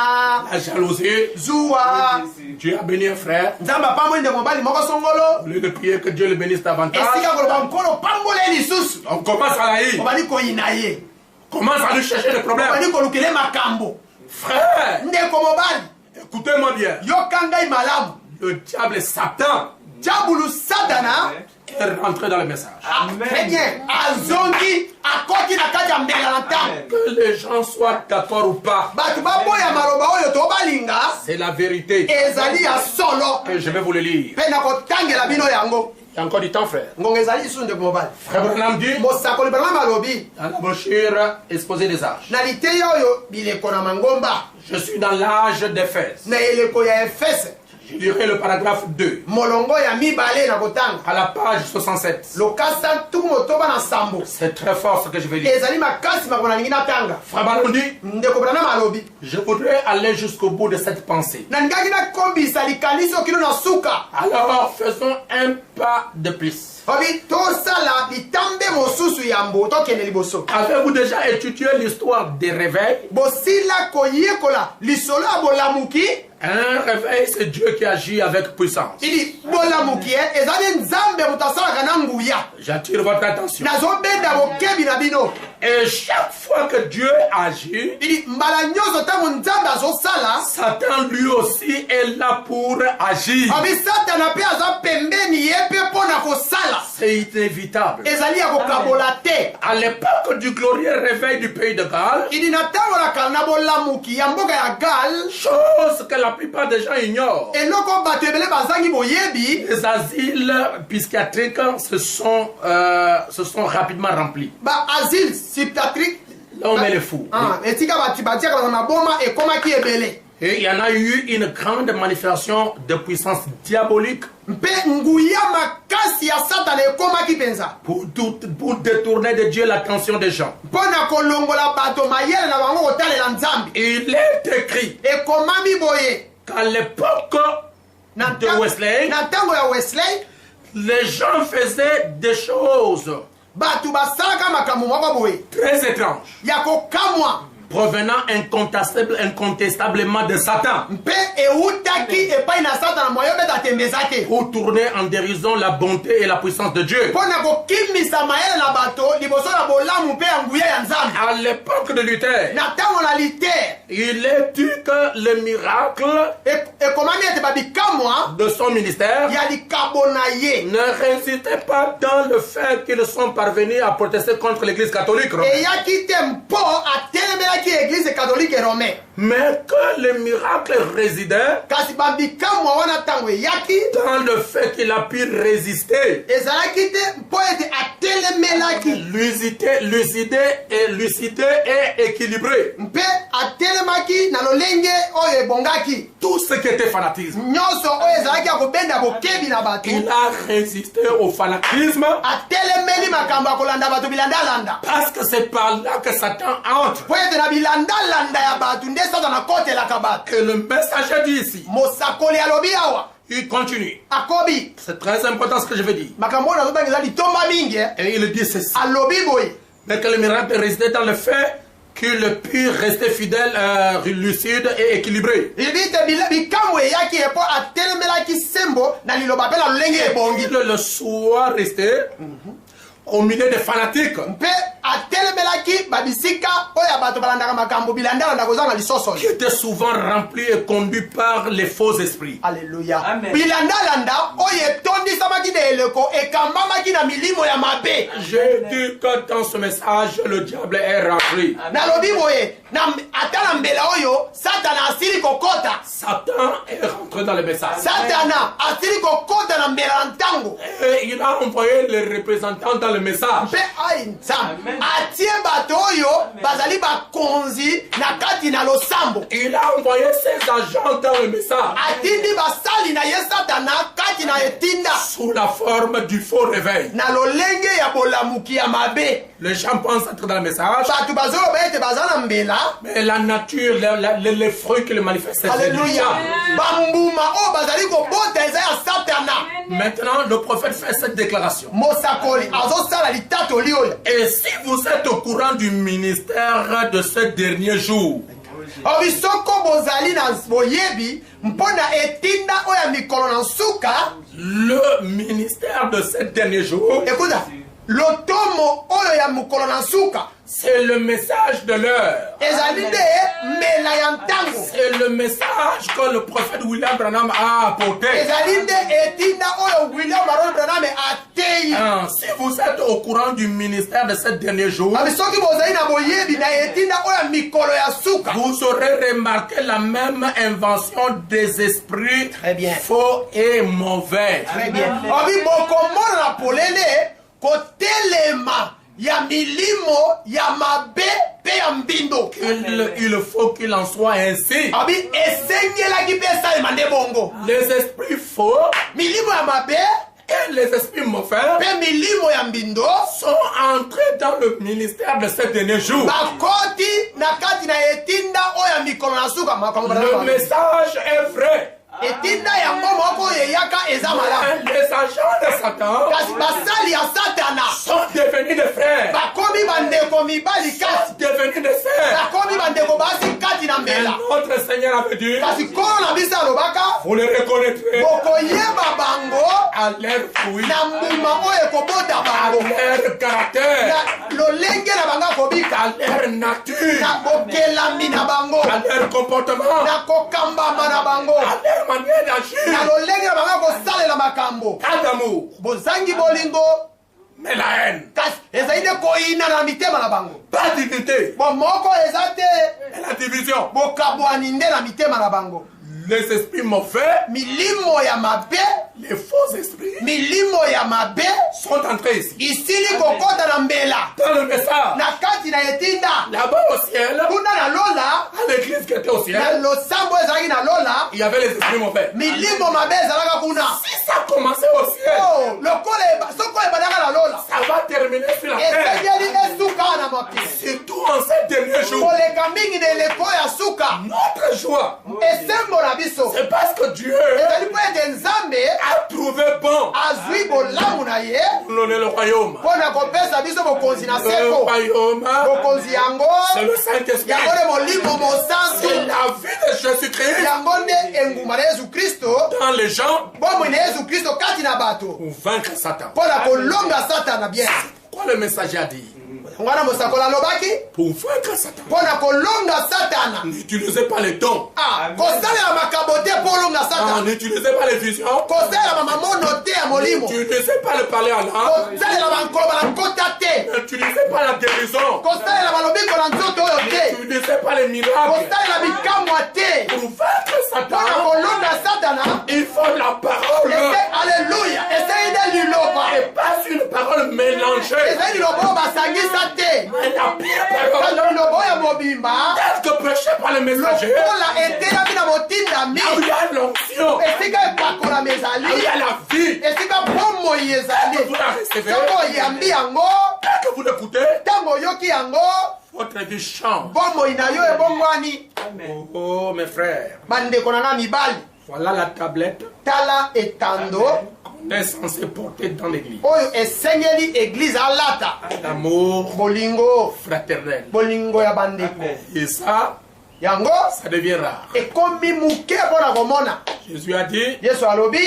la jalousie. zuwa. Dieu a béni un frère. nzambe apamboli ndeko mobali moko songolo. Au lieu de prier que Dieu le bénisse davantage, esika koloba nkolo pambole lisusu on commence à la haïr. obali koyina ye. Commence à lui chercher des problèmes. obali kolukele makambo. Frère, ndeko mobali écoutez-moi bien. yoka ngai malamu. Le diable est Satan diabulu satana est rentré dans le message. très bien azongi akoti na kati ya mbela na ntango. Que les gens soient d'accord ou pas, bato baboya maloba oyo tobalinga c'est la vérité. ezali ya solo. Et je vais vous le lire. mpe na kotangela bino yango. Il y a encore du temps, frère. ngongo ezali lisusu ndeko mobali. Frère Branham dit, mosakoli branham alobi dans la brochure exposée des âges, na liteya oyo bileko na mangomba je suis dans l'âge d'Éphèse. na eleko ya efese Je lirai le paragraphe 2, molongo ya mibale na kotanga à la page 67. lokasa ntuku motoba na nsambo. C'est très fort ce que je vais dire. ezali makasi makomo na lingi natanga. Frère Branham dit, ndeko branham alobi je voudrais aller jusqu'au bout de cette pensée. nalingaki nakombisa likanisi okino na suka. Alors faisons un pas de plus. Avez-vous déjà étudié l'histoire des réveils? Un réveil, c'est Dieu qui agit avec puissance. J'attire votre attention. Et chaque fois que Dieu agit, Satan lui aussi est là pour agir. C'est inévitable. À l'époque du glorieux réveil du pays de Galles, chose que la plupart des gens ignorent, les asiles psychiatriques se sont rapidement remplis. Là, on met les fous. Et il y en a eu une grande manifestation de puissance diabolique pour détourner de Dieu l'attention des gens. Il est écrit qu'à l'époque de Wesley, les gens faisaient des choses très étranges, provenant incontestablement de Satan, pour tourner en dérision la bonté et la puissance de Dieu. À l'époque de Luther, il est dit que le miracle de son ministère ne résistait pas dans le fait qu'ils sont parvenus à protester contre l'église catholique romaine, mais que le miracle résidait dans le fait qu'il a pu résister, lucidé et équilibré tout ce qui était fanatisme. Il a résisté au fanatisme parce que c'est par là que Satan entre. Et le messager dit ici, il continue. C'est très important ce que je veux dire. Et il dit ceci, mais que le miracle résidait dans le fait qu'il put rester fidèle, lucide et équilibré. Il le soit resté au milieu des fanatiques qui étaient souvent remplis et conduits par les faux esprits. Alléluia. Amen. J'ai dit que dans ce message, le diable est rentré. Satan est rentré dans le message. Et il a envoyé les représentants dans le message. Il a envoyé ses agents dans le message sous la forme du faux réveil. Les gens pensent être dans le message, mais la nature, les fruits qu'il manifeste, c'est déjà. Maintenant, le prophète fait cette déclaration. Et si vous êtes au courant du ministère de ce dernier jour, le ministère de ce dernier jour, c'est le message de l'heure. C'est le message que le prophète William Branham a apporté. Si vous êtes au courant du ministère de ce dernier jour, vous aurez remarqué la même invention des esprits faux et mauvais. Très bien. Il faut qu'il en soit ainsi. Les esprits faux et les esprits mauvais sont entrés dans le ministère de ces derniers jours. Le message est vrai. etinda yango moko eyaka eza malamu. Les agents de Satan Kasi basali ya satana sont devenus des frères, bakomi bandeko mibali kati, sont devenus des sœurs. bakomi bandeko basi kati na Et mbela. notre Seigneur avait dit, Kasi kolo na biso alobaka vous les reconnaîtrez bokoyeba bango à leur fruit, na mbuma oyo ekobota à bango, leur caractère, na lolenge na bango akobika, à leur nature, na bokelami na bango, à leur comportement, na kokambama na bango, à leur manière na d'agir. lolenge na bango akosalela makambo. Pas d'amour, Bozangi bolingo mais la haine. kasi ezali nde koyina na mitema na bango. Pas d'unité, Bo moko eza te mais la division. bokabwani nde na mitema na bango. Les esprits mauvais, Milimo ya mabe, les faux esprits milimo ya mabe sont entrés ici. isili kokota na mbela Dans le message, na kati na etinda là-bas au ciel, kuna na lola, à l'église qui était au na ciel, losambo ezalaki na lola, il y avait les esprits mauvais. milimo mabe ezalaka kuna. Si ça commençait au ciel, Oh, lokola soko ebandaka na lola ça va terminer sur la terre. esengeli esuka na mokili. Surtout en ces derniers jours. koleka mingi na eleko ya suka Notre joie, esembo na biso c'est parce que Dieu ezali mpo ete nzambe a trouvé bon azwi bolamu na ye pour donner le royaume. mpo na kopesa biso bokonzi na Le seko. royaume, Bokonzi yango c'est le Saint-Esprit. yango nde molimo C'est mosantu, la vie de Jésus-Christ yango nde engumba na yesu kristo, dans les gens bomoi na yesu kristo kati na bato pour vaincre Satan. mpo na kolonga satana bien. Quoi le messager a dit? ngwana mosakola alobaki Pour vaincre Satan, mpo na kolonga satana. n'utilisez pas les dons, Kosalela makambo te mpo olonga satana, n'utilisez pas les visions, kosalela bamamono te ya molimo, n'utilisez pas le parler en langue, kosalela bankoloba na nkota te, n'utilisez pas la guérison, kosalela balobiko na nzoto oyo te, n'utilisez pas les miracles. kosalela bikamwa te. Pour vaincre mpo na Satan, kolonga satana. il faut la parole. Alléluia, esei nde liloba, Et pas une parole mélangée. ezali liloba oyo basangisa te, Mais la pire parole, kasi liloba oyo ya mobimba telle que prêchée par le messager, lokola etelami na motindami, là où il y a l'onction, esika epakolama là où il y ezali, a la vie, esika bomoi ezali. vous la recevez, Soko oyambi yango, dès que vous l'écoutez, ntango oyoki yango, votre vie change. bomoi na yo ebongwani. Oh, mes frères, Bandeko na nga mibali, voilà la tablette tala etando qu'on est censé porter dans l'église. oyo esengeli eglize alata. L'amour Bolingo, fraternel. bolingo ya bandeko. Et ça Yango devient rare. ekomi muke mpo na komona. Jésus a dit, Yesu alobi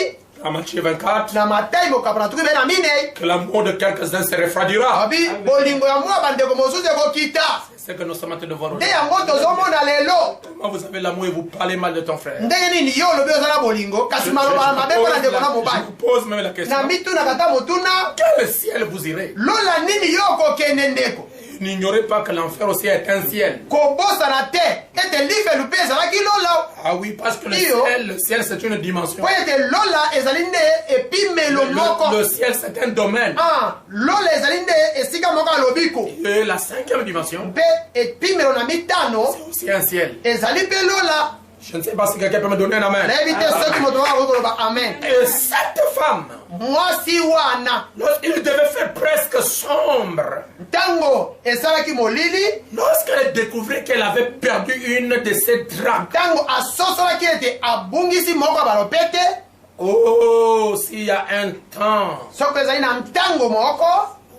dans Matthieu 24, na Matayi mokapana tuki be na minei, que l'amour de quelques-uns se refroidira. abi bolingo ya mwa bandeko mosusu ekokita. C'est ce que nous sommes en train de voir Nde aujourd'hui. yango tozomona lelo. Comment vous avez l'amour et vous parlez mal de ton frère? Ndenge nini yo olobi oza na bolingo kasi maloba na mabe mpo na ndeko na Je mobali. vous pose même la question. Na mitunaka ta motuna, Quel ciel vous irez? lola nini yo okokende ndeko? N'ignorez pas que l'enfer aussi est un ciel. Kobosana te ete lifelu mpe ezalaki lola. Ah oui, parce que Iyo. le ciel c'est une dimension. Po ete lola ezali nde epimelo moko. Le ciel c'est un domaine. Lola ezali nde esika moko alobiko. Et la cinquième dimension, Mpe epimelo na mitano c'est aussi un ciel. ezali mpe lola. Je ne sais pas si quelqu'un peut me donner un amen. Nayebi te soki moto waka akoki koloba amen. Et cette femme, Mwasi wana lorsqu'il devait faire presque sombre, ntango esalaki molili, lorsqu'elle découvrit qu'elle avait perdu une de ses drapes, ntango asosolaki ete abungisi moko ya balopete, oh, s'il y a un temps soki ezali na ntango moko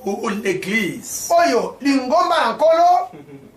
où l'église oyo lingomba na nkolo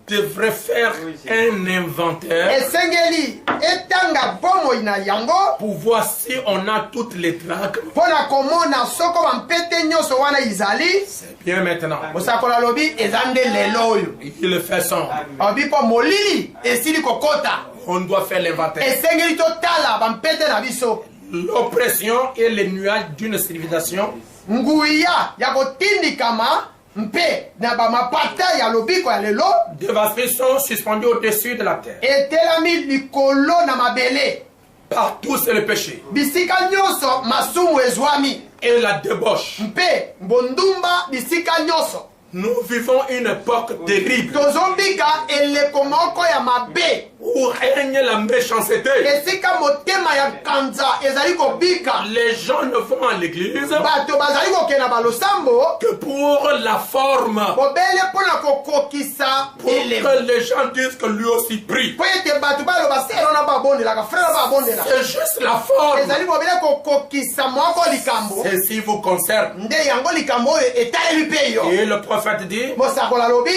devrait faire un inventaire esengeli etanga bomoi na yango pour voir si on a toutes les drachmes. mpo na komona soko bampete nyonso wana izali. C'est bien maintenant. mosakola alobi eza nde lelo oyo Il le fait sombre. alobi mpo molili esili kokota, On doit faire l'inventaire. esengeli totala bampete na biso. L'oppression et les nuages d'une civilisation nguya ya kotindikama mpe na bamapata ya lobiko ya lelo dévastées sont suspendues au-dessus de la terre. etelami likolo na mabele. Partout c'est le péché bisika nyonso masumu ezwami et la débauche. mpe mbondumba bisika nyonso. Nous vivons une époque terrible. tozombika eleko moko ya mabe. où règne la méchanceté, esika motema ya kanza ezali kobika les gens ne vont à l'église bato bazali kokenda balosambo que pour la forme, bobele mpona kokokisa pour elemo que les gens disent que lui aussi prie. po ete bato baloba selo na babondelaka frere na babondela C'est juste la forme. ezali bobele kokokisa moko likambo Ceci vous concerne. nde yango likambo oyo etaleli mpe yo Et le prophète dit, mosakola alobi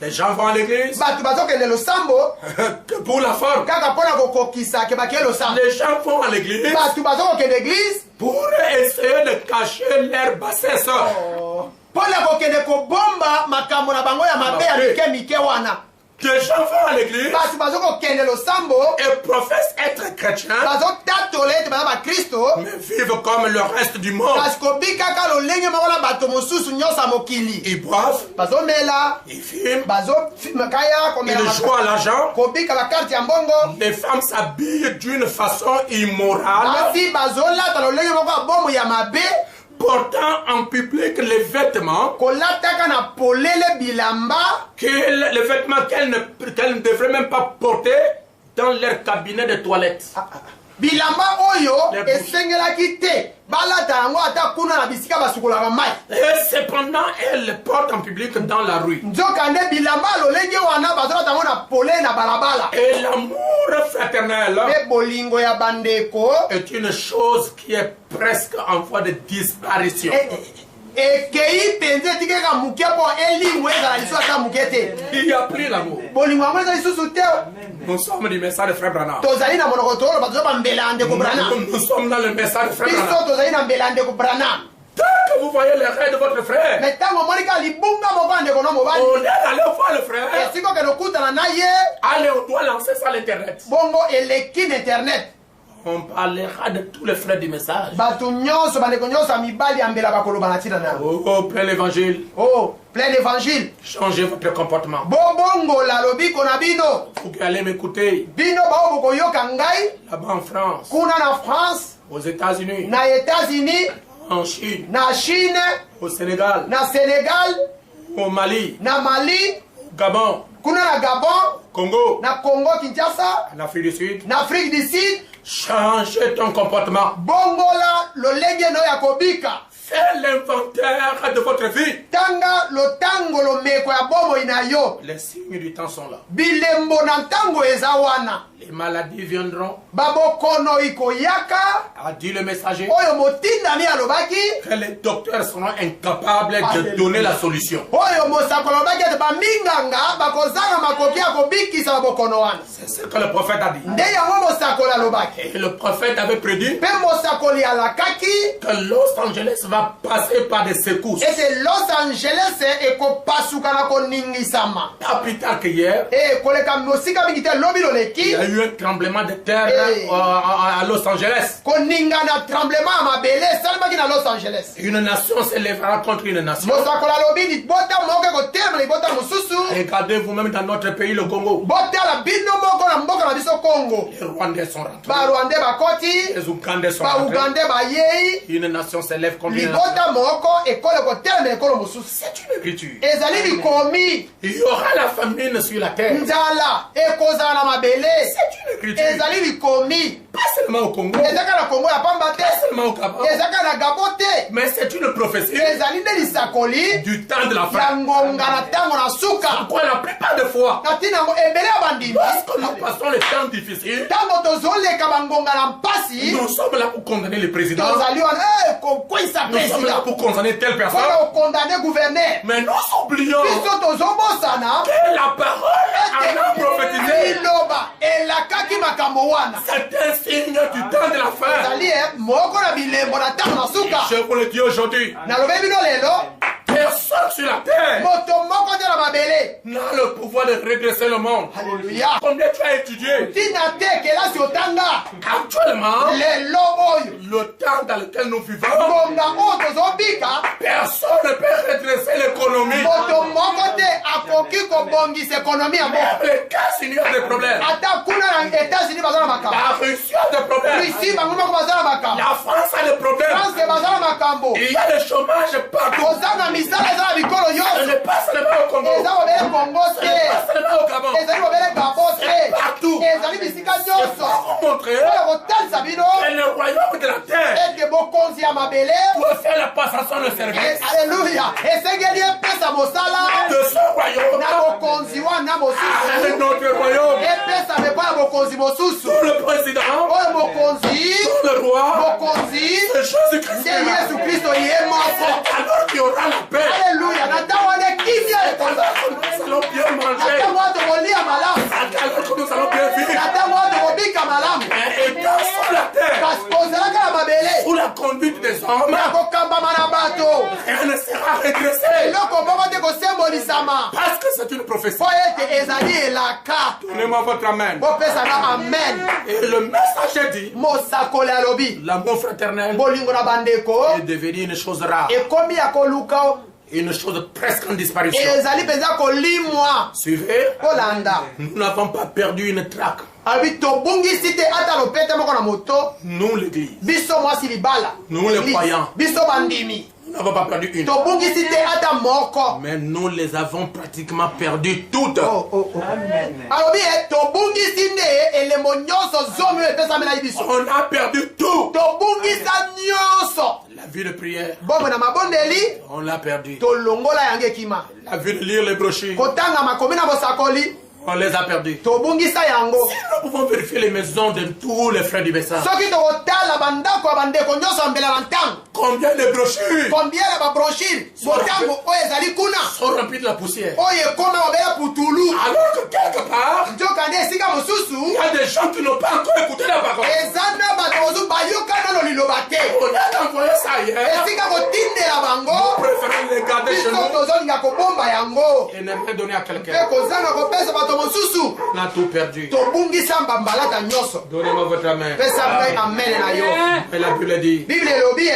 les gens vont à l'église bato bazokende losambo que pour la forme. kaka mpona kokokisa ke bakeye losambo Les gens vont à l'église bato bazokokende eglize pour essayer de cacher leur bassesse. mpona kokende kobomba makambo na bango ya mabe ya mike mike wana Les gens vont à l'église bato bazokokende losambo et professent être chrétiens, bazotatola ete baza bakristo mais vivent comme le reste du monde. kasi kobikaka lolenge moko na bato mosusu nyonso ya mokili Ils boivent, bazomela ils fument, bazokaya komela ils jouent à l'argent. kobika bakarte ya mbongo Les femmes s'habillent d'une façon immorale, basi bazolata lolenge moko ya bombo ya mabe portant en public les vêtements kolataka na polele bilamba les vêtements qu'elles ne devraient même pas porter dans leur cabinet de toilette. bilamba oyo Les bouches. esengelaki te balata yango ata kuna na bisika basukolaka mai Et cependant, elles les portent en public dans la rue. nzokande bilamba lolenge wana bazolata yango na polele na balabala Et l'amour fraternel mpe bolingo ya bandeko est une chose qui est presque en voie de disparition. ekei mpenza etikeka moke mpo elingo ezala lisusu ata moke te Il n'y a plus l'amour. bolingo yango eza lisusu te Nous sommes du message de Frère Branham. tozali na monoko toloba tozoba mbela ya ndeko branam Nous sommes dans le message de Frère Branham. biso tozali na mbela ya ndeko branam Tant que vous voyez les rêves de votre frère, me ntango omonika libunga moko ya ndeko no mobali on est allé voir le frère. esika okende okutana na ye Allez, on doit lancer ça à l'internet. bongo eleki na internet On parlera de tous les frères du message. bato nyonso bandeko nyonso ya mibali ya mbela bakoloba na ntina na Oh, plein l'évangile. oh plein évangile Changez votre comportement. bobongola lobiko na bino Vous qui allez m'écouter bino bao bokoyoka ngai là-bas en France, kuna na france aux États-Unis, na états-unis en Chine, na chine au Sénégal, na sénégal au Mali, na mali au Gabon, kuna na gabon Congo, na congo kinshasa en Afrique du Sud. na afrique du sud Changez ton comportement. bongola lolenge no ya kobika Fais l'inventaire de votre vie. tanga lotango lomeko ya bomoi na yo Les signes du temps sont là. bilembo na ntango eza wana Les maladies viendront, babokono ikoyaka a dit le messager, oyo motindami alobaki que les docteurs seront incapables de Alléluia. donner la solution. oyo mosakolo alobaki ete baminganga bakozanga makoki ya kobikisa babokono wana C'est ce que le prophète a dit. nde yango mosakoli alobaki Et le prophète avait prédit mpe mosakoli alakaki que Los Angeles va passer par des secousses. ete los angeles ekopasuka na koningisama Pas plus tard qu'hier, koleka mosika mingi te lobi il y a loleki eu un tremblement de terre Eh. à Los Angeles. koningana tremblement ya mabele esalemaki na los angeles Une nation s'élèvera contre une nation. mosakoli alobi libota moko ekotelema libota mosusu Regardez vous-même dans notre pays, le Congo. botala bino moko na mboka na biso congo Les Rwandais sont rentrés. barwandais bakoti Les Ougandais sont rentrés. baugandais bayei Une nation s'élève contre une nation. libota moko ekolo ekotelema ekolo mosusu C'est une écriture. ezali likomi Il y aura la famine sur la terre. nzala ekozala na mabele C'est une écriture. ezali likomi Pas seulement au Congo, ezaka na kongo ya pamba te pas seulement au Gabon, ezaka na gabo te mais c'est une prophétie ezali nde lisakoli du temps de la ya fin. ngonga na ntango na suka Pourquoi la plupart des fois, na ntina yango ebele ya bandimi lorsque nous passons les temps difficiles, ntango tozoleka bangonga na mpasi nous sommes là pour condamner le président, tozali wana kokwisa nous sommes là presida pour condamner telle personne, mpona okondane guverner mais nous oublions biso tozobosana que la parole en a prophétisé. liloba elakaki makambo wana C'est un signe du temps de la fin. ezali moko na bilembo na ntango na suka Je vous le dis aujourd'hui, nalobi bino lelo personne sur la terre moto moko te na mabele n'a le pouvoir de redresser le monde. halleluya Combien tu as étudié? ntina te kelasi otanga Actuellement, lelo oyo le temps dans lequel nous vivons, ngonga oyo tozobika personne ne peut redresser l'économie. moto moko te akoki kobongisa ekonomi ya moko Les États-Unis ont des problèmes. ata kuna na etats-unis baza na makambo La Russie a des problèmes. russie bango moko baza na makambo La France a des problèmes. france baza na makambo Il y a le chômage partout. kozanga misala eza na bikolo Ce nyonso n'est pas seulement au Congo. eza kobele kongo Ce n'est pas te seulement au Gabon. ezali kobele gabo te Partout. ezali bisika nyonso Pour montrer oyo kotalisa bino que le royaume de la terre ete bokonzi ya mabele doit faire la passation de service alleluya esengeli epesa mosala de ce royaume na bokonzi wana à mosusu notre royaume. epesa mepa ya bokonzi mosusu Pour le président, oyo mokonzi pour le roi, mokonzi c'est Jésus-Christ. nde yesu kristo ye moko Alors qu'il y aura la paix. alleluya na ntango wana kimia ekonza Nous allons bien na manger. ntango wana tokolia malamu Alors que nous allons bien na vivre. ntango wana tokobika malamu Et dans sur la terre, kasi kozalaka na mabele sous la conduite des hommes, na kokambama na bato rien ne sera redressé. eloko moko te kosembolisama Parce que c'est une prophétie. po ete ezali elaka Donnez-moi votre amen. bopesanga amen Et le messager dit, mosakoli alobi l'amour fraternel bolingo na bandeko est devenu une chose rare, ekomi ya koluka une chose presque en disparition. ezali mpenza kolimwa Suivez, kolanda nous n'avons pas perdu une traque. alobi tobungisi te ata lopete moko na moto Nous, l'Église, biso mwasi libala Nous, les Église. croyants. biso bandimi nous n'avons pas perdu une. tobungisi te ata moko Mais nous les avons pratiquement perdues toutes. alobi tobungisi nde elembo nyonso zomi oyo epesamela biso On a perdu tout. tobungisa nyonso La vie de prière, bombe na mabondeli on l'a perdu. tolongola yango ekima La vie de lire les brochures, kotanga makomi na bosakoli on les a perdus. tobungisa yango Nous pouvons vérifier les maisons de tous les frères du message. soki tokotala bandako ya bandeko nyonso ya mbela na ntango Combien de brochures combien ya babrochire botango oyo ezali kuna sont remplies de la poussière? oyo ekoma babela putulu Alors que quelque part, nzoka nde esika il mosusu y a des gens qui n'ont pas encore écouté la parole. eza na bato mosusu bayoka nano liloba te On a envoyé ça ailleurs. esika kotindela bango Nous préférons les garder chez biso nous tozolinga kobomba yango et ne rien donner à quelqu'un. mpe kozanga kopesa bato mosusu On a tout perdu. tobungisa mbambalata nyonso Donnez-moi votre main. pesa ngai amene na yo Et la Bible dit, bible elobi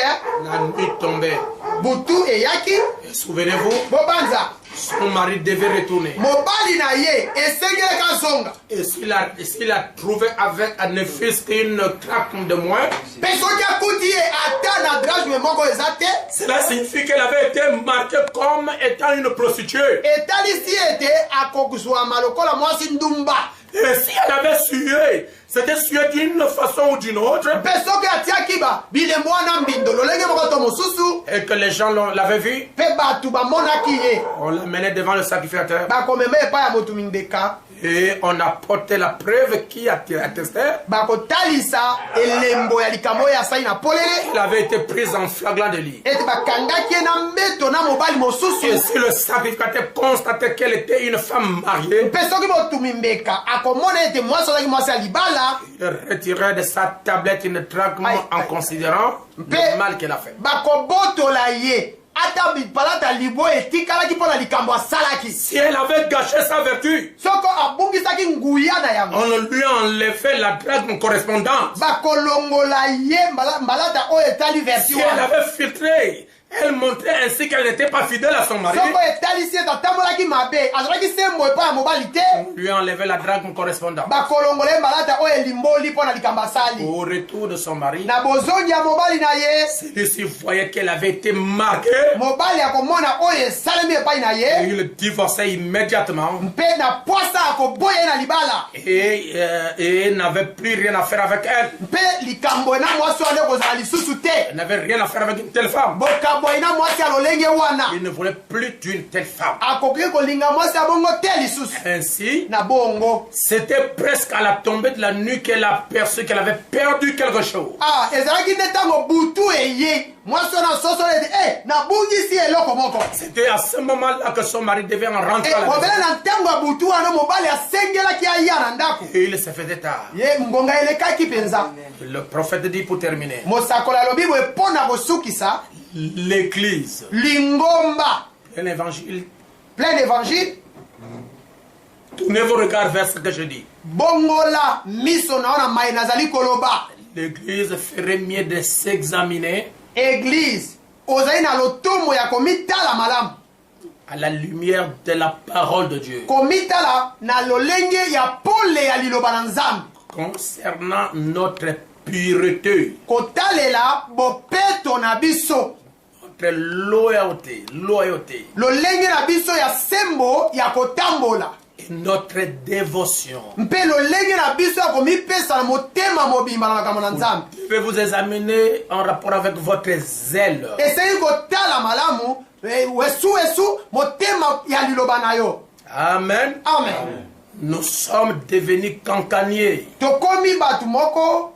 la nuit tombait. butu eyaki Et souvenez-vous, bobanza son mari devait retourner. mobali na ye esengelaka zonga Et s'il a trouvé avec un fils qu'une traque de moins, mpe soki akuti ye ata na drage moko eza te cela signifie qu'elle avait été marquée comme étant une prostituée. etalisi ete akozwama lokola mwasi ndumba Et si elle avait sué, c'était sué d'une façon ou d'une autre, mpe soki atiaki bilembo wana mbindo lolenge moko to mosusu et que les gens l'avaient vu, mpe bato bamonaki ye on l'amenait devant le sacrificateur. bakomema epai ya moto mindeka Et on apportait la preuve qui attestait bakotalisa elembo ya likambo oyo asali na polele qu'il avait été pris en flagrant délit. ete bakangaki ye na mbeto na mobali Et mosusu si le sacrificateur constatait qu'elle était une femme mariée, mpe soki motumi mbeka akomona ete mwasi ozalaki mwasi ya libala il retirait de sa tablette une drachme Aïe, en aïe. considérant Mpe le mal qu'elle a fait. bakobotola ye ata palata libo etikalaki mpo na likambo asalaki Si elle avait gâché sa vertu, soko abungisaki nguya na yango on lui enlevait la drachme correspondante. bakolongola ye mbalata oyo etali vertu Si elle wana avait filtré, elle montrait ainsi qu'elle n'était pas fidèle à son mari. soko etalisi ete atambolaki mabe azalaki sembo epai ya mobali te On lui enlevait la drachme correspondante. bakolongola ye mbalata oyo elimboli mpo na likambo asali Au retour de son mari, na bozongi ya mobali na ye celui-ci voyait qu'elle avait été marquée. mobali akomona oyo esalemi epai na Et ye il divorçait immédiatement mpe na posa akoboya ye na libala et n'avait plus rien à faire avec elle. mpe likambo na mwasi wana ekozala lisusu te Elle n'avait rien à faire avec une telle femme. bokambo ina mwasi ya lolenge wana Il ne voulait plus d'une telle femme. akoki kolinga mwasi ya bongo te lisusu Ainsi, na bongo c'était presque à la tombée de la nuit qu'elle a perçu qu'elle avait perdu quelque chose. ezalaki nde ntango butu eye mwasi wana sosolo ete nabungisi eloko moko C'était à ce moment-là que son mari devait en rentrer à la maison. kobele na ntango ya butu wana mobali asengelaki aya na ndako Et il se faisait tard. ye ngonga elekaki mpenza Le prophète dit pour terminer, mosakoli alobi boye mpo na kosukisa l'église, lingomba l'évangile, plein évangile tournez vos regards vers ce que je dis. bongola miso na ona mai nazali koloba L'église ferait mieux de s'examiner église ozali na lotomo ya komitala malamu à la lumière de la parole de Dieu komitala na lolenge ya pole ya liloba na nzambe concernant notre pureté, kotalela bopeto na biso notre loyauté, lolenge na biso ya sembo ya kotambola et notre dévotion. mpe lolenge na biso ya komipesa na motema mobimba na makambo na nzambe. Vous devez vous examiner en rapport avec votre zèle. esengeli kotala malamu wesu motema ya liloba na yo. Amen. Amen. Nous sommes devenus cancaniers. tokomi bato moko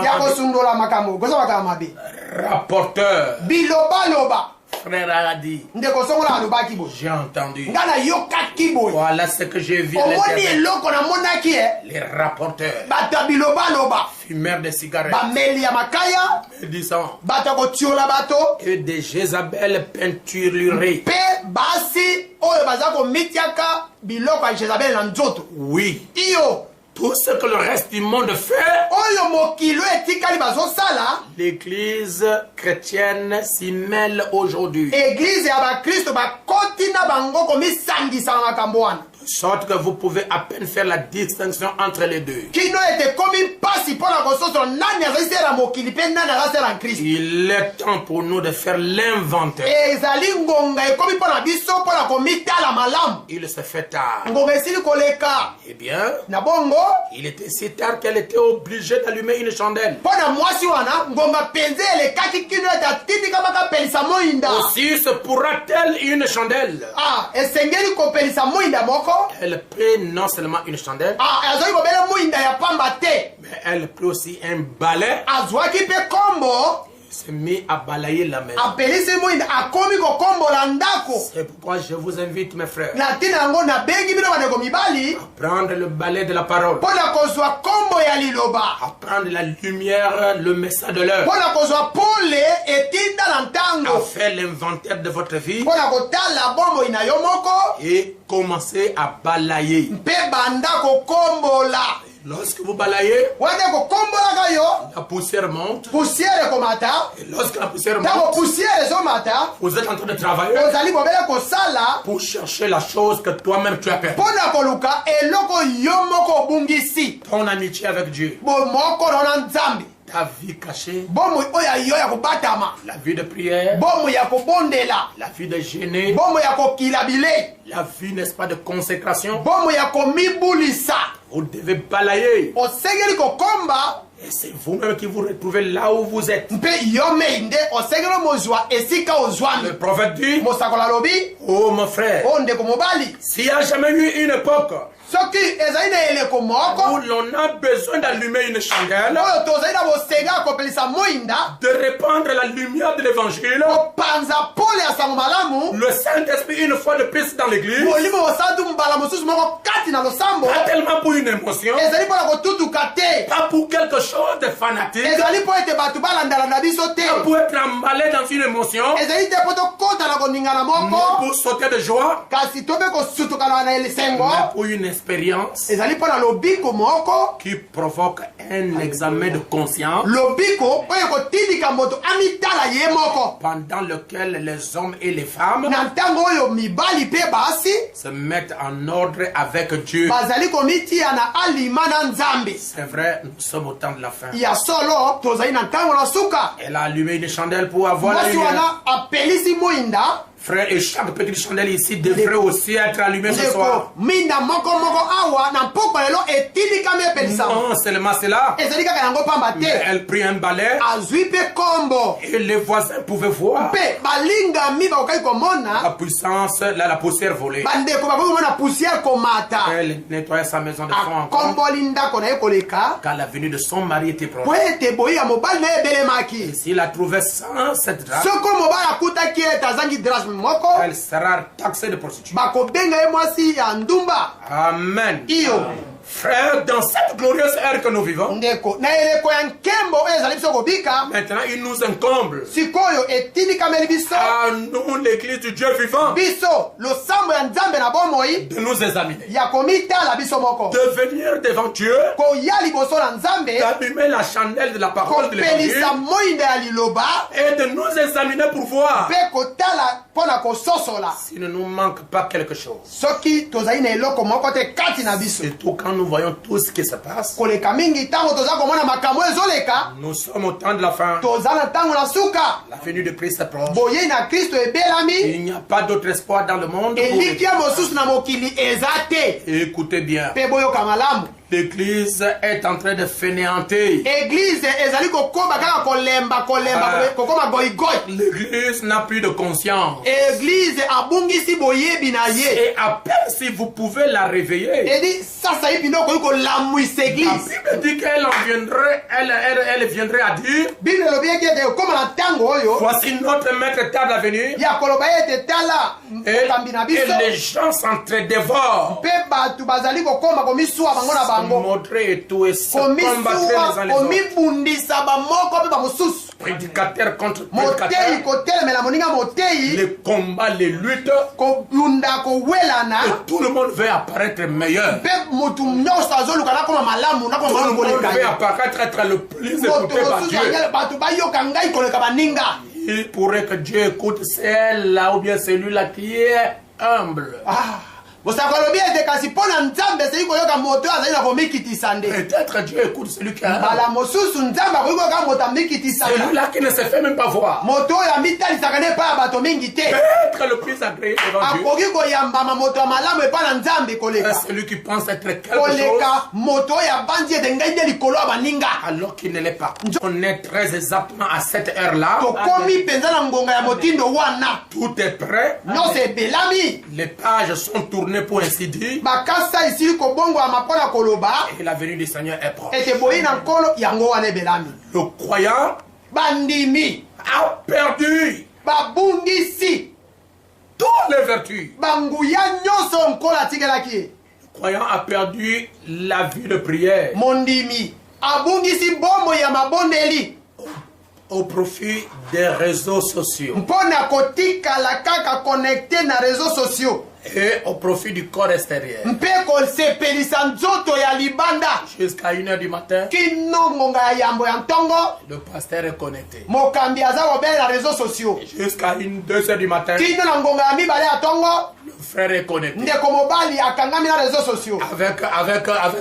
ya kosundola makambo koza makambo mabe. Rapporteur. bilobaloba Frère a dit. ndeko songola alobaki boye. J'ai entendu. nga nayokaki boye. Voilà ce que j'ai vu à omoni l'internet. eloko namonaki Les rapporteurs, bato ya bilobaloba fumeurs de cigarettes, bameli ya makaya médisants bato ya kotiola bato et des Jézabel peinturlurées. mpe basi oyo baza komitiaka biloko ya jezabele na nzoto. Oui, iyo tout ce que le reste du monde fait, oyo mokilo etikali bazosala l'Église chrétienne s'y mêle aujourd'hui. eglize ya bakristo bakoti na bango komisangisa na makambo wana. De sorte que vous pouvez à peine faire la distinction entre les deux. kino ete komi mpasi mpo na kososola nani azosala mokili mpe nani azosala nkristo. Il est temps pour nous de faire l'inventaire. ezali ngonga ekomi mpo na biso mpo na komitala malamu. Il se fait tard. ngonga esili koleka Eh bien, na bongo il était si tard qu'elle était obligée d'allumer une chandelle. mpo na mwasi wana ngonga mpenza elekaki kino ete atindika bakapelisa moyinda. Aussi se pourra-t-elle une chandelle? esengeli kopelisa moyinda moko. Elle peut non seulement une chandelle, azwaki kobela moyinda ya pamba te. mais elle peut aussi un balai. azwaki mpe kombo Il s'est mis à balayer la maison. apelisi moyinda akomi kokombola ndako. C'est pourquoi je vous invite, mes frères, na ntina yango nabengi bino bandeko mibali à prendre le balai de la parole, mpo na kozwa kombo ya liloba, à prendre la lumière, le message de l'heure, mpo na kozwa pole etinda na à ntango, faire l'inventaire de votre vie mpo na kotala bomboi na yo moko et commencer à balayer. mpe banda kokombola. Lorsque vous balayez, wate kokombolaka yo la poussière monte. pusiere komata. Et lorsque la poussière ntango monte, pusiere ezomata vous êtes en train de travailler ozali kobele kosala pour chercher la chose que toi-même tu as perdue. mpo na koluka eloko yo moko obungisi. Ton amitié avec Dieu, moko na nzambe, ta vie cachée, bomoi oyo ya yo ya kobatama, la vie de prière, bomoi ya kobondela, la vie de jeûner, bomoi ya kokila bilei, la vie, n'est-ce pas, de consécration. bomoi ya komibulisa. Vous devez balayer. osengeli kokomba Et c'est vous-même qui vous retrouvez là où vous êtes. mpe yo mei nde osengeli mozwa esika Le ozwami. prophète dit, mosakoli alobi oh mon frère, o ndeko mobali, s'il n'y a jamais eu une époque soki ezali na eleko où moko l'on a besoin d'allumer une chandelle, oyo tozali na bosenga ya kopelisa moyinda de répandre la lumière de l'évangile, kopanza pole ya sango malamu, le Saint-Esprit une fois de plus dans l'église, molimo mosantu mbala mosusu moko kati na losambo, pas tellement pour une émotion, ezali mpo na kotutuka te, pas pour quelque chose de fanatique, ezali mpo ete bato balandalanda biso te, pas pour être emballé dans une émotion, ezali te mpo tokota na koningana mais moko, pour sauter de joie, kasi tope kosutukana na esengo, mais pour une expérience ezali mpo na lobiko moko, qui provoque un examen de conscience lobiko oyo kotindika moto amitala ye moko, pendant lequel les hommes et les femmes na ntango oyo mibali mpe basi se mettent en ordre avec Dieu. bazali komitia na alima na nzambe. C'est vrai, nous sommes au temps de la fin. ya solo tozali na ntango na suka. Elle a allumé une chandelle pour avoir la mwasi lumière. wana apelisi moyinda, Frère, et chaque petite chandelle ici devrait aussi être allumée ce soir. ndeko minda moko awa na mpoko lelo etindikami epelisa. Non seulement cela, ezali kaka yango pamba mais te, elle prit un balai azwi mpe kombo et les voisins pouvaient voir mpe balingami bakokaki la komona puissance, la poussière volée. bandeko bakoki komona pusiere komata. Elle nettoyait sa maison de fond en comble akomboli ndako na ye koleka quand la venue de son mari était po proche. ete boyi ya mobali na ye ebelemaki. S'il la trouvait sans cette drap, soko mobali akutaki ete azangi drasme moko, elle sera taxée de prostitution. bakobenga ye mwasi ya ndumba. Amen. iyo Frère, dans cette glorieuse ère que nous vivons, ndeko na eleko ya nkembo oyo ezali biso kobika, maintenant il nous incombe sikoyo etindikameli biso à nous, l'église du Dieu vivant, biso losambo ya nzambe na bomoi de nous examiner, ya komitala biso moko, de venir devant Dieu, koya liboso na nzambe, d'allumer la chandelle de la parole de l'évangile kopelisa moyinda ya liloba et de nous examiner pour voir mpe kotala mpona kososola s'il ne nous manque pas quelque chose. soki tozali na eloko moko te kati na biso Surtout quand nous voyons tout ce qui se passe. koleka mingi ntango toza komona makambo ezoleka Nous sommes au temps de la fin. toza na ntango na suka La venue de Christ est proche. boyei na kristo ebelami Il n'y a pas d'autre espoir dans le monde. pour elikia mosusu na mokili eza te les- Écoutez bien. mpe boyoka malamu L'église est en train de fainéanter. eglize ezali kokoma kaka kolemba kokoma goigoi L'église n'a plus de conscience. eglize abungisi boyebi na ye Et à peine si vous pouvez la réveiller. edi sasa hivi ndio okoki kolamwisa La eglize Bible dit qu'elle en viendrait, elle viendrait à dire, bible elobieki ete ekoma na ntango oyo voici notre maître table à venir. ya koloba ye ete tala Et, mokambi na et biso les gens s'entre-dévorent. mpe bato bazali kokoma komisuwa bango na bango Montrer et tout et se combattre komisuwa les uns les autres. komibundisa bamoko mpe bamosusu Prédicateur contre motei prédicateur. kotelemela moninga motei Les combats, les luttes. kolunda kowelana Et tout le monde veut apparaître meilleur. mpe motu nyonso azoluka nakoma malamu nakoma Tout le malamu monde veut koleka apparaître être le plus moto écouté par mosusu Dieu. angele bato bayoka ngai koleka baninga Il pourrait que Dieu écoute celle-là ou bien celui-là qui est humble. bosako alobi ete kasi mpo na nzambe esili koyoka moto oyo azali na komikitisa nde Peut-être Dieu écoute celui qui est humble. mbala mosusu nzambe akoki koyoka moto amikitisaka Celui-là qui ne se fait même pas voir. moto oyo amitalisaka nde epai ya bato mingi te Peut-être le plus agréé devant Dieu. akoki koyambama moto ya malamu epai na nzambe koleka Celui qui pense être quelque chose koleka moto oyo abandi ete ngai nde likolo ya baninga alors qu'il ne l'est pas. On est très exactement à cette heure-là. tokomi mpenza na ngonga ya motindo wana Tout est prêt. nyonso ebelami Les pages sont tournées pour ainsi dire. bakasa esili kobongwama mpo na koloba Et la venue du Seigneur est proche. ete boyi na nkolo yango wana ebelami Le croyant bandimi a perdu babungisi toutes les vertus. banguya nyonso nkolo atikelaki ye Le croyant a perdu la vie de prière mondimi abungisi bombo ya mabondeli au profit des réseaux sociaux mpo na kotikala kaka connecte na réseaux sociaux et au profit du corps extérieur. mpe kosepelisa nzoto ya libanda Jusqu'à 1h du matin, kino ngonga ya yambo ya ntongo le pasteur est connecté. mokambi aza kobele na réseaux sociaux Jusqu'à 2h du matin, kino na ngonga ya mibale ya ntongo le frère est connecté. ndeko mobali akangami na réseaux sociaux Avec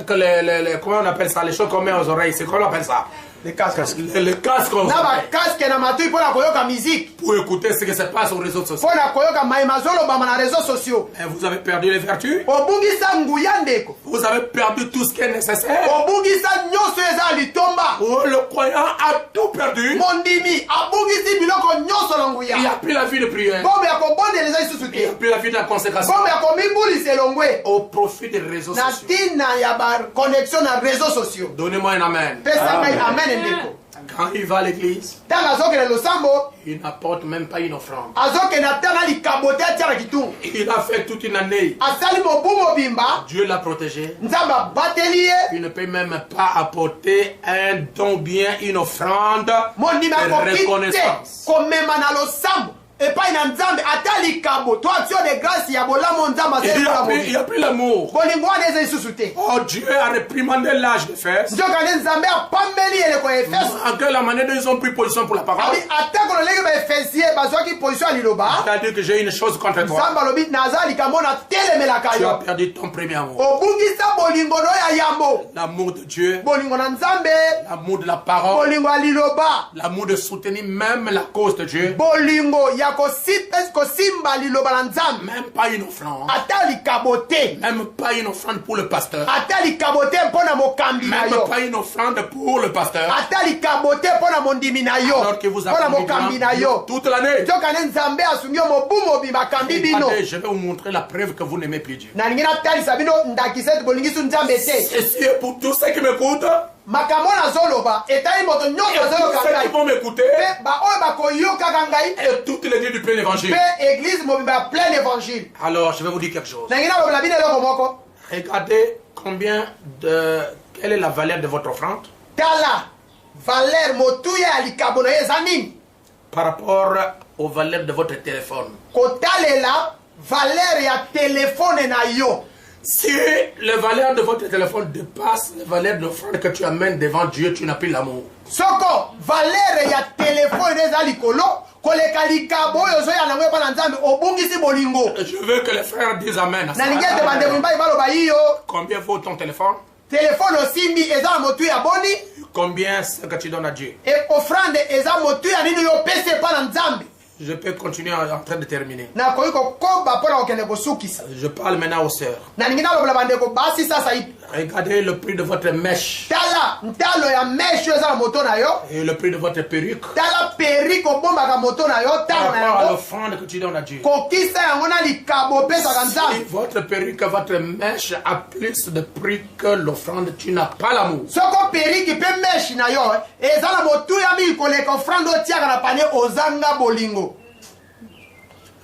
les comment on appelle ça, les choses qu'on met aux oreilles, c'est comment on appelle ça? les casques Les casques aux na oreilles. bakaske na matui mpo na koyoka musique Pour écouter ce qui se passe aux réseaux sociaux. mpo na koyoka mayema azolobama na réseaux sociaux Et vous avez perdu les vertus. obungisa nguya ndeko Vous avez perdu tout ce qui est nécessaire. obungisa nyonso eza litomba Oh, le croyant a tout perdu. mondimi abungisi biloko nyonso na Il nguya n'y a plus la vie de prière. bombe ya kobondela eza lisusu Il n'y a te plus la vie de la consécration. bombe ya komibulisa elongwe Au profit des réseaux na sociaux. ntina ya baconnexion na réseaux sociaux Donnez-moi un amen. pesa ngai amen ndeko Quand il va à l'église, ntango azokende losambo il n'apporte même pas une offrande. azokende ata na likabo te atia na kitungu Il a fait toute une année. asali mobu mobimba Dieu l'a protégé. nzambe abateli ye Il ne peut même pas apporter un don bien, une offrande mondimi de akoki te reconnaissance. komema na losambo epai na nzambe ata likabo to action de grâce ya bolamo nzambe Il n'y a, asali plus l'amour. bolingo wana eza lisusu te Oh, Dieu a réprimandé l'âge de Fès. nzoka nde nzambe apambeli eleko ya efeso En quelle manière ils ont pris position pour la parole. abi atako lolenge baefesie bazwaki position ya liloba C'est-à-dire que j'ai une chose contre toi. nzambe alobi naza likambo natelemelaka Tu as yo perdu ton premier amour. obungisa bolingo no ya yambo L'amour de Dieu, bolingo na nzambe l'amour de la parole, bolingo ya liloba l'amour de soutenir même la cause de Dieu. bolingo ya kosimba liloba na nzambe Même pas une offrande. ata likabo te Même pas une offrande pour le pasteur. ata likabo te mpo na mokambi na Même yo pas une offrande pour le pasteur. ata likabo te mpo na mondimi na yo Alors que vous mpo na mokambi na avez yo toute l'année. nzoka nde nzambe asungi yo mobu mobimba akambi bino Regardez, je vais vous montrer la preuve que vous n'aimez plus Dieu. nalingi natalisa bino ndakisa ete bolingisi nzambe te Ceci est pour tous ceux qui m'écoutent. makambo nazoloba etali moto Et nyonso pour azoyoka ceux qui ngai vont m'écouter. mpe baoyo bakoyokaka ngai Et toutes les dieux du plein évangile. mpe église mobimba ya plein évangile Alors, je vais vous dire quelque chose. nalingi nalobela bino eloko moko Regardez quelle est la valeur de votre offrande tala valeur motuya ya likabo na ye eza nini par rapport aux valeurs de votre téléphone. kotalela valeur ya telefone na yo Si les valeurs de votre téléphone dépassent les valeurs de l'offrande que tu amènes devant Dieu, tu n'as plus l'amour. soko valeur ya telefone eza likolo koleka likabo oyo ozoya nango epa na nzambe obungisi bolingo. Je veux que les frères disent amen à ça. Na lingi ete bandeko mibali baloba iyo. Combien vaut ton téléphone? Téléphone osimbi eza na motu ya boni. Combien ce que tu donnes à Dieu? Et offrande eza motu ya nini yo pese epa na nzambe. Je peux continuer en train de terminer. Na koyi kokoba mpona kokende kosukisa. Je parle maintenant aux sœurs. Na lingi nalobola bandeko basi sasa ipi. Regardez le prix de votre mèche. Tala ntalo ya mèche eza na moto na yo. Et le prix de votre perruque. Tala perruque obombaka moto na yo. Par Tala na rapport à yango. l'offrande que tu donnes à Dieu. Kokisa yango na likabo opesaka Si nzambe. votre perruque, votre mèche a plus de prix que l'offrande, tu n'as pas l'amour. Soko perruque pe mèche na yo eza na motu ya mingi koleka offrande otiaka na panier ozanga bolingo.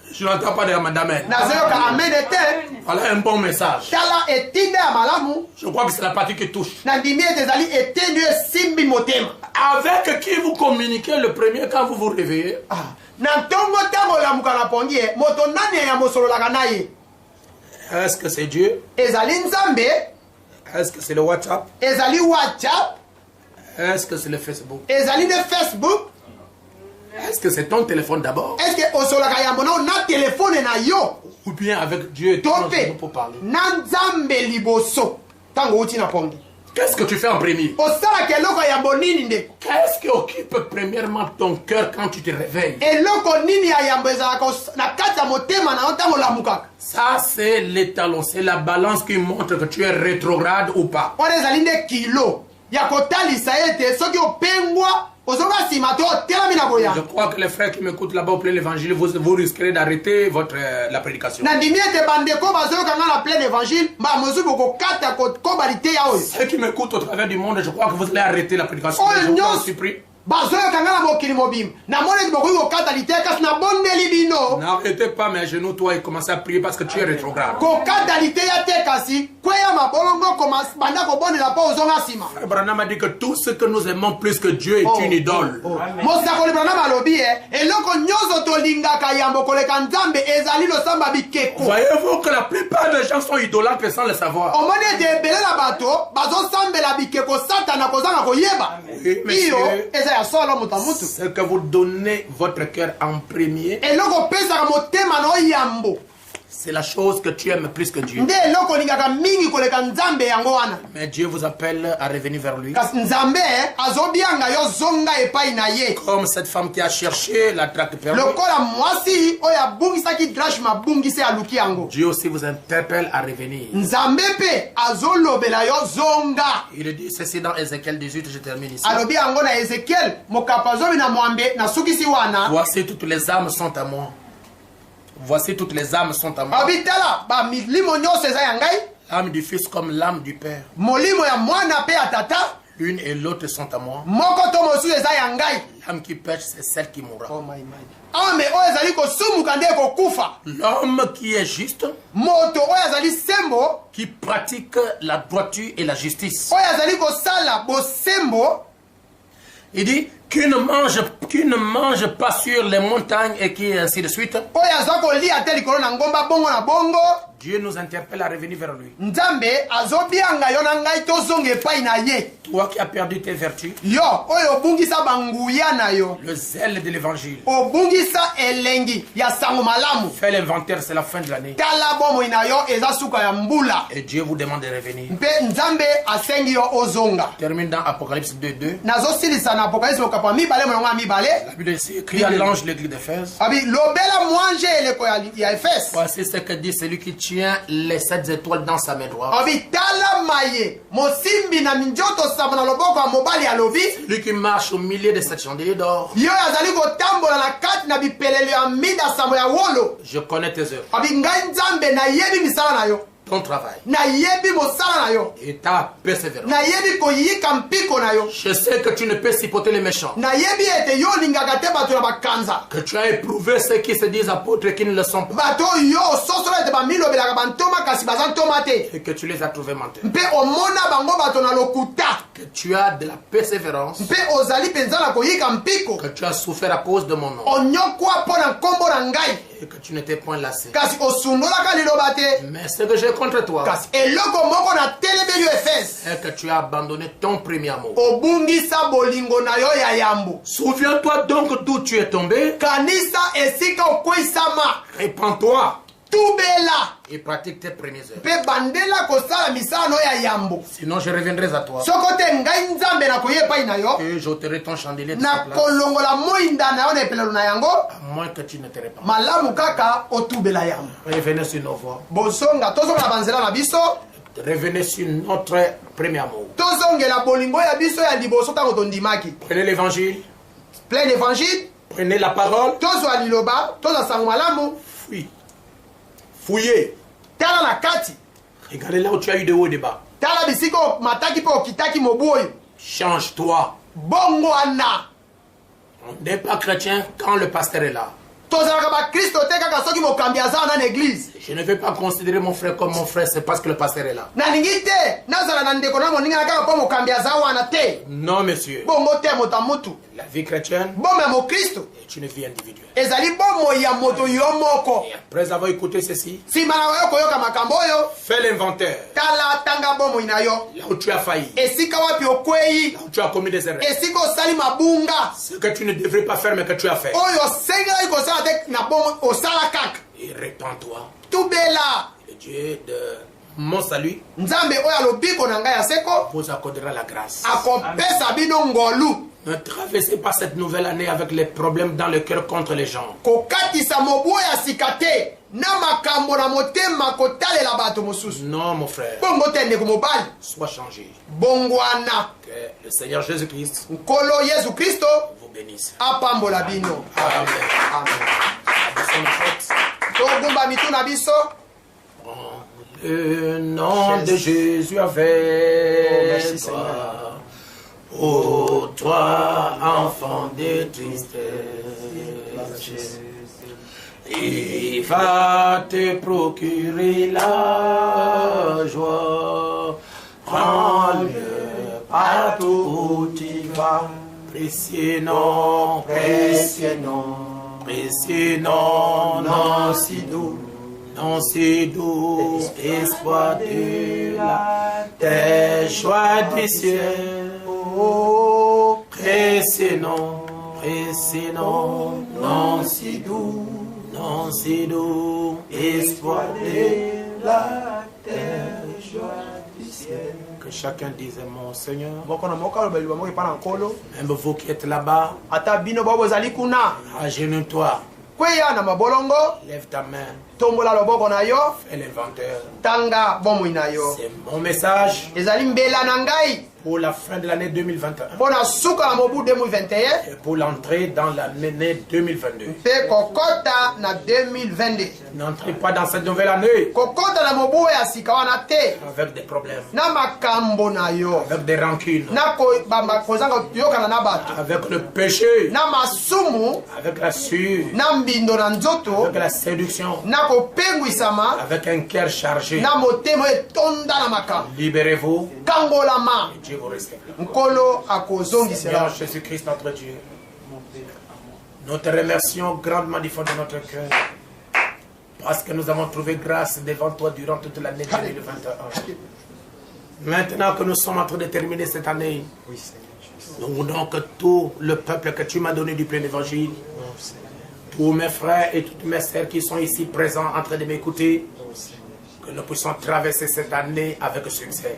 Je n'entends pas de madame. Nazoyoka amen ete. Voilà un bon message. Tala etinde ya malamu. Je crois que c'est la partie qui touche. Na ndimi ete ezali etinde esimbi motema. Avec qui vous communiquez le premier quand vous vous réveillez? Na ntongo ntango olamuka na pongi ye moto nani ya mosololaka na ye. Est-ce que c'est Dieu? Ezali nzambe. Est-ce que c'est le WhatsApp? Ezali WhatsApp. Est-ce que c'est le Facebook? Ezali de Facebook. Est-ce que c'est ton téléphone d'abord? Est-ce que osolaka yambo na téléphone na yo? Ou bien avec Dieu pour parler? Na nzambe liboso. Tango uti na pongi. Qu'est-ce que tu fais en premier? Osala keloko yambo nini nde? Qu'est-ce qui occupe premièrement ton cœur quand tu te réveilles? Eloko nini ya yambo ezalaka na kati ya motema na yo ntango olamukaka? Ça, c'est l'étalon, c'est la balance qui montre que tu es rétrograde ou pas. Wana ezali nde kilo ya kotalisa ete soki opengwa ozoka nsima te otelami na Je boyanga. crois que les frères qui m'écoutent là-bas au plein l'évangile, vous risquerez d'arrêter la prédication. Na ndimi ete bandeko bazoyoka nga na plein évangile mba mosusu bokokata kokoba liteya oyo. Ceux qui m'écoutent au travers du monde, je crois que vous allez arrêter la prédication. Oh, Je vous en non. supplie. bazoyoka nga na mokili mobimba namoni ete bokoki kokata liteya kasi nabondeli bino. N'arrêtez pas mes genoux, toi, et commencez à prier parce que tu es rétrograde. kokata liteya te kasi kweya mabolongo banda kobondela mpo ozonga nsima. Frère Branham a dit que tout ce que nous aimons plus que Dieu est une idole. mosakoli Branham alobi eloko nyonso tolingaka yambo koleka nzambe ezali losamba bikeko. Voyez-vous que la plupart des gens sont idolâtres sans le savoir. omoni ete ebele na bato bazosambela bikeko satana kozanga koyeba. Oui, monsieur. iyo eza ya solo moto ya mutu. C'est que vous donnez votre cœur en premier. eloko opesaka motema na oyambo C'est la chose que tu aimes plus que Dieu. nde eloko olingaka mingi koleka nzambe yango wana. Mais Dieu vous appelle à revenir vers lui. kasi nzambe azobianga yo zonga epai na ye. Comme cette femme qui a cherché la traque perdue. lokola mwasi oyo abungisaki drash mabungisi aluki yango. Dieu aussi vous interpelle à revenir. nzambe mpe azolobela yo zonga. Il dit ceci dans Ézéchiel 18, je termine ici. alobi yango na ezekiel mokapo azobi na mwambe nasukisi wana. Voici toutes les âmes sont à moi. Voici toutes les âmes sont à moi. alobi tala bamilimo nyonso eza ya ngai. L'âme du Fils comme l'âme du Père. molimo ya mwana mpe ya tata. L'une et l'autre sont à moi. moko to mosusu eza ya ngai. L'âme qui pêche, c'est celle qui mourra. ame oyo ezali kosumuka nde kokufa. L'homme qui est juste, moto oyo azali sembo qui pratique la droiture et la justice. oyo azali kosala bosembo. Il dit qui ne mange pas sur les montagnes et qui ainsi de suite. oyo azwa kolia te likolo na ngomba bongo na bongo. Dieu nous interpelle à revenir vers lui. nzambe azobianga yo na ngai tozonga epai na ye. Toi qui as perdu tes vertus, yo oyo obungisa banguya na yo. le zèle de l'évangile. obungisa elengi ya sango malamu. Fais l'inventaire, c'est la fin de l'année. tala bomoi na yo eza suka ya mbula. Et Dieu vous demande de revenir. mpe nzambe asengi yo ozonga. Termine dans Apocalypse 2:2. nazosilisa na apokalipsi mokapo ya mibale molongo ya mibale. La Bible dit écrit à l'ange de l'église d'Éphèse. abi lobela mwanje eleko ya efese. Voici ce que dit celui qui tient les 7 étoiles dans sa main droite. abi tala maye mosimbi na minzoto saba na loboko ya mobali alobi. Celui qui marche au milieu de 7 chandeliers d'or. yo azali kotambola na kati na bipelelo ya mida sabo ya wolo. Je connais tes œuvres, abi ngai nzambe nayebi misala na yo. ton travail nayebi mosala na yo. et ta persévérance. nayebi koyika mpiko na yo. Je sais que tu ne peux supporter les méchants. nayebi ete yo olingaka te bato na bakanza. Que tu as éprouvé ceux qui se disent apôtres et qui ne le sont pas. bato yo ososola ete bamilobelaka bantoma kasi baza ntoma te. Et que tu les as trouvés menteurs. mpe omona bango bato na lokuta. que tu as de la persévérance, mpe ozali mpenza na koyika mpiko que tu as souffert à cause de mon nom onyokwa mpo na nkombo na ngai et que tu n'étais point lassé. kasi osundolaka liloba te. Mais ce que j'ai contre toi, kasi eloko moko na telemeli yo efese c'est que tu as abandonné ton premier amour. obungisa bolingo na yo ya yambo. Souviens-toi donc d'où tu es tombé, kanisa esika okweyisama répands-toi tubela et pratique tes premières heures. mpe bandela kosala misala no ya yambo. Sinon je reviendrai à toi soko te ngai nzambe nakoya epai na yo et j'ôterai ton chandelier de sa place, nakolongola moyinda na yo na epelelo na yango à moins que tu ne te répandes. malamu kaka otubela yambo. Revenez sur nos voies. bozonga tozongela banzela na biso Revenez sur notre premier amour. tozongela bolingo ya biso ya liboso ntango tondimaki. Prenez l'évangile, plein évangile prenez la parole, tozwa liloba tozwa sango malamu fouillez. tala na kati Regardez là où tu as eu de hauts et de bas. tala bisika mataki mpe okitaki mobu oyo Change-toi. bongo wana. On n'est pas chrétien quand le pasteur est là. tozalaka bakristo te kaka soki mokambi aza wana na eglize. Je ne vais pas considérer mon frère comme mon frère, c'est parce que le pasteur est là. nalingi te nazala na ndeko na moninga na kaka mpo mokambi aza wana te. Non, monsieur. bongo te moto ya mutu. La vie chrétienne bomoi ya mokristo est une vie individuelle. ezali bomoi ya moto yo moko. Et après avoir écouté ceci, nsima na yo koyoka makambo oyo fais l'inventaire. tala tanga bomoi na yo Là où tu as failli, esika wapi okwei, là où tu as commis des erreurs, esika osali mabunga ce que tu ne devrais pas faire mais que tu as fait. oyo osengeli kosala te na bomoi osala kaka. Et répands-toi. tubela Le Dieu de mon salut nzambe oyo alobiko na ngai ya seko vous accordera la grâce. akopesa bino ngolu Ne traversez pas cette nouvelle année avec les problèmes dans le cœur contre les gens. kokatisa mobu oyo ya sika te na makambo na motema kotalela bato mosusu. Non, mon frère, bongo te ndeko mobali sois changé. bongwana. Que le Seigneur Jésus-Christ nkolo yesu kristo vous bénisse. apambola bino. Amen. Amen. togumba mitu na biso. Le nom de Jésus avec merci, toi. Seigneur. Ô toi, enfant de tristesse, il va te procurer la joie. Prends-le partout où tu vas. Précieux nom, précieux nom, précieux nom, non si doux. Non, c'est doux, espoir de la terre, joie du ciel. Oh, précieux nom, non, c'est doux, espoir de la terre, joie du ciel. Que chacun dise mon Seigneur, moko na moko aloba liloba moko epai na nkolo. même vous qui êtes là-bas, ata bino bao bozali kuna agenouille-toi, kweya na mabolongo lève ta main, tombola loboko na yo fais l'inventaire. tanga bomoi na yo. C'est mon message ezali mbela na ngai pour la fin de l'année 2021 mpo na suka na mobu 2021 et pour l'entrée dans l'année 2022. mpe kokota na 2022. N'entrez pas dans cette nouvelle année kokota na mobu oyo ya sika wana te avec des problèmes, na makambo na yo avec des rancunes, na kozanga yokana na bato avec le péché, na masumu avec la sueur, na mbindo na nzoto avec la séduction, na kopengwisama avec un cœur chargé. na motema oyo etonda na makambo. Libérez-vous, kangolama Dieu vous restaurera. nkolo akozongisela. Seigneur Jésus-Christ, notre Dieu, nous te remercions grandement du fond de notre cœur parce que nous avons trouvé grâce devant toi durant toute l'année 2021. Maintenant que nous sommes en train de terminer cette année, nous voulons que tout le peuple que tu m'as donné du plein évangile, tous mes frères et toutes mes sœurs qui sont ici présents en train de m'écouter, que nous puissions traverser cette année avec succès.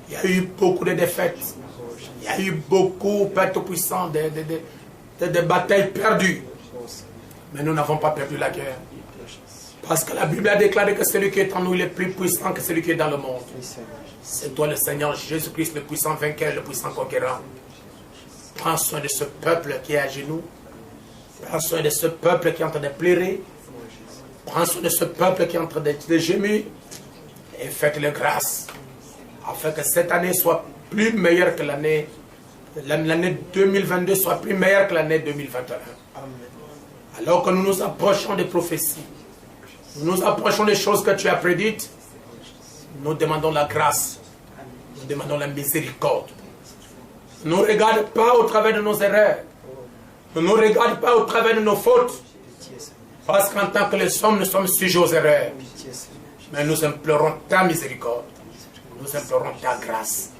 Il y a eu beaucoup de défaites. Il y a eu beaucoup, Père Tout-Puissant, de batailles perdues. Mais nous n'avons pas perdu la guerre. Parce que la Bible a déclaré que celui qui est en nous il est plus puissant que celui qui est dans le monde. C'est toi le Seigneur Jésus-Christ, le puissant vainqueur, le puissant conquérant. Prends soin de ce peuple qui est à genoux. Prends soin de ce peuple qui est en train de pleurer. Prends soin de ce peuple qui est en train de gémir. Et faites-le grâce. Afin que cette année soit plus meilleure que l'année 2022 soit plus meilleure que l'année 2021. Alors que nous nous approchons des prophéties, nous nous approchons des choses que tu as prédites, nous demandons la grâce demandons la miséricorde. Ne nous regarde pas au travers de nos erreurs. Ne nous regarde pas au travers de nos fautes. Parce qu'en tant que les hommes, nous sommes sujets aux erreurs. Mais nous implorons ta miséricorde. Nous implorons ta grâce.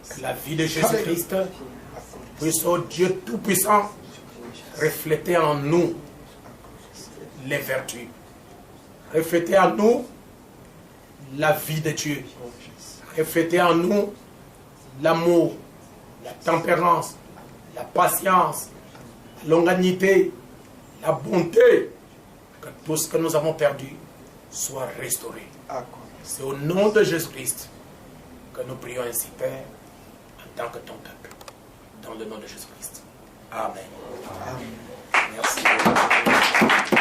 Que la vie de Jésus-Christ puisse, ô Dieu Tout-Puissant, refléter en nous les vertus. Refléter en nous la vie de Dieu. Refléter en nous l'amour, la tempérance, la patience, la longanimité, la bonté. Que tout ce que nous avons perdu soit restauré. C'est au nom de Jésus-Christ que nous prions ainsi, Père, en tant que ton peuple. Dans le nom de Jésus-Christ. Amen. Amen. Merci.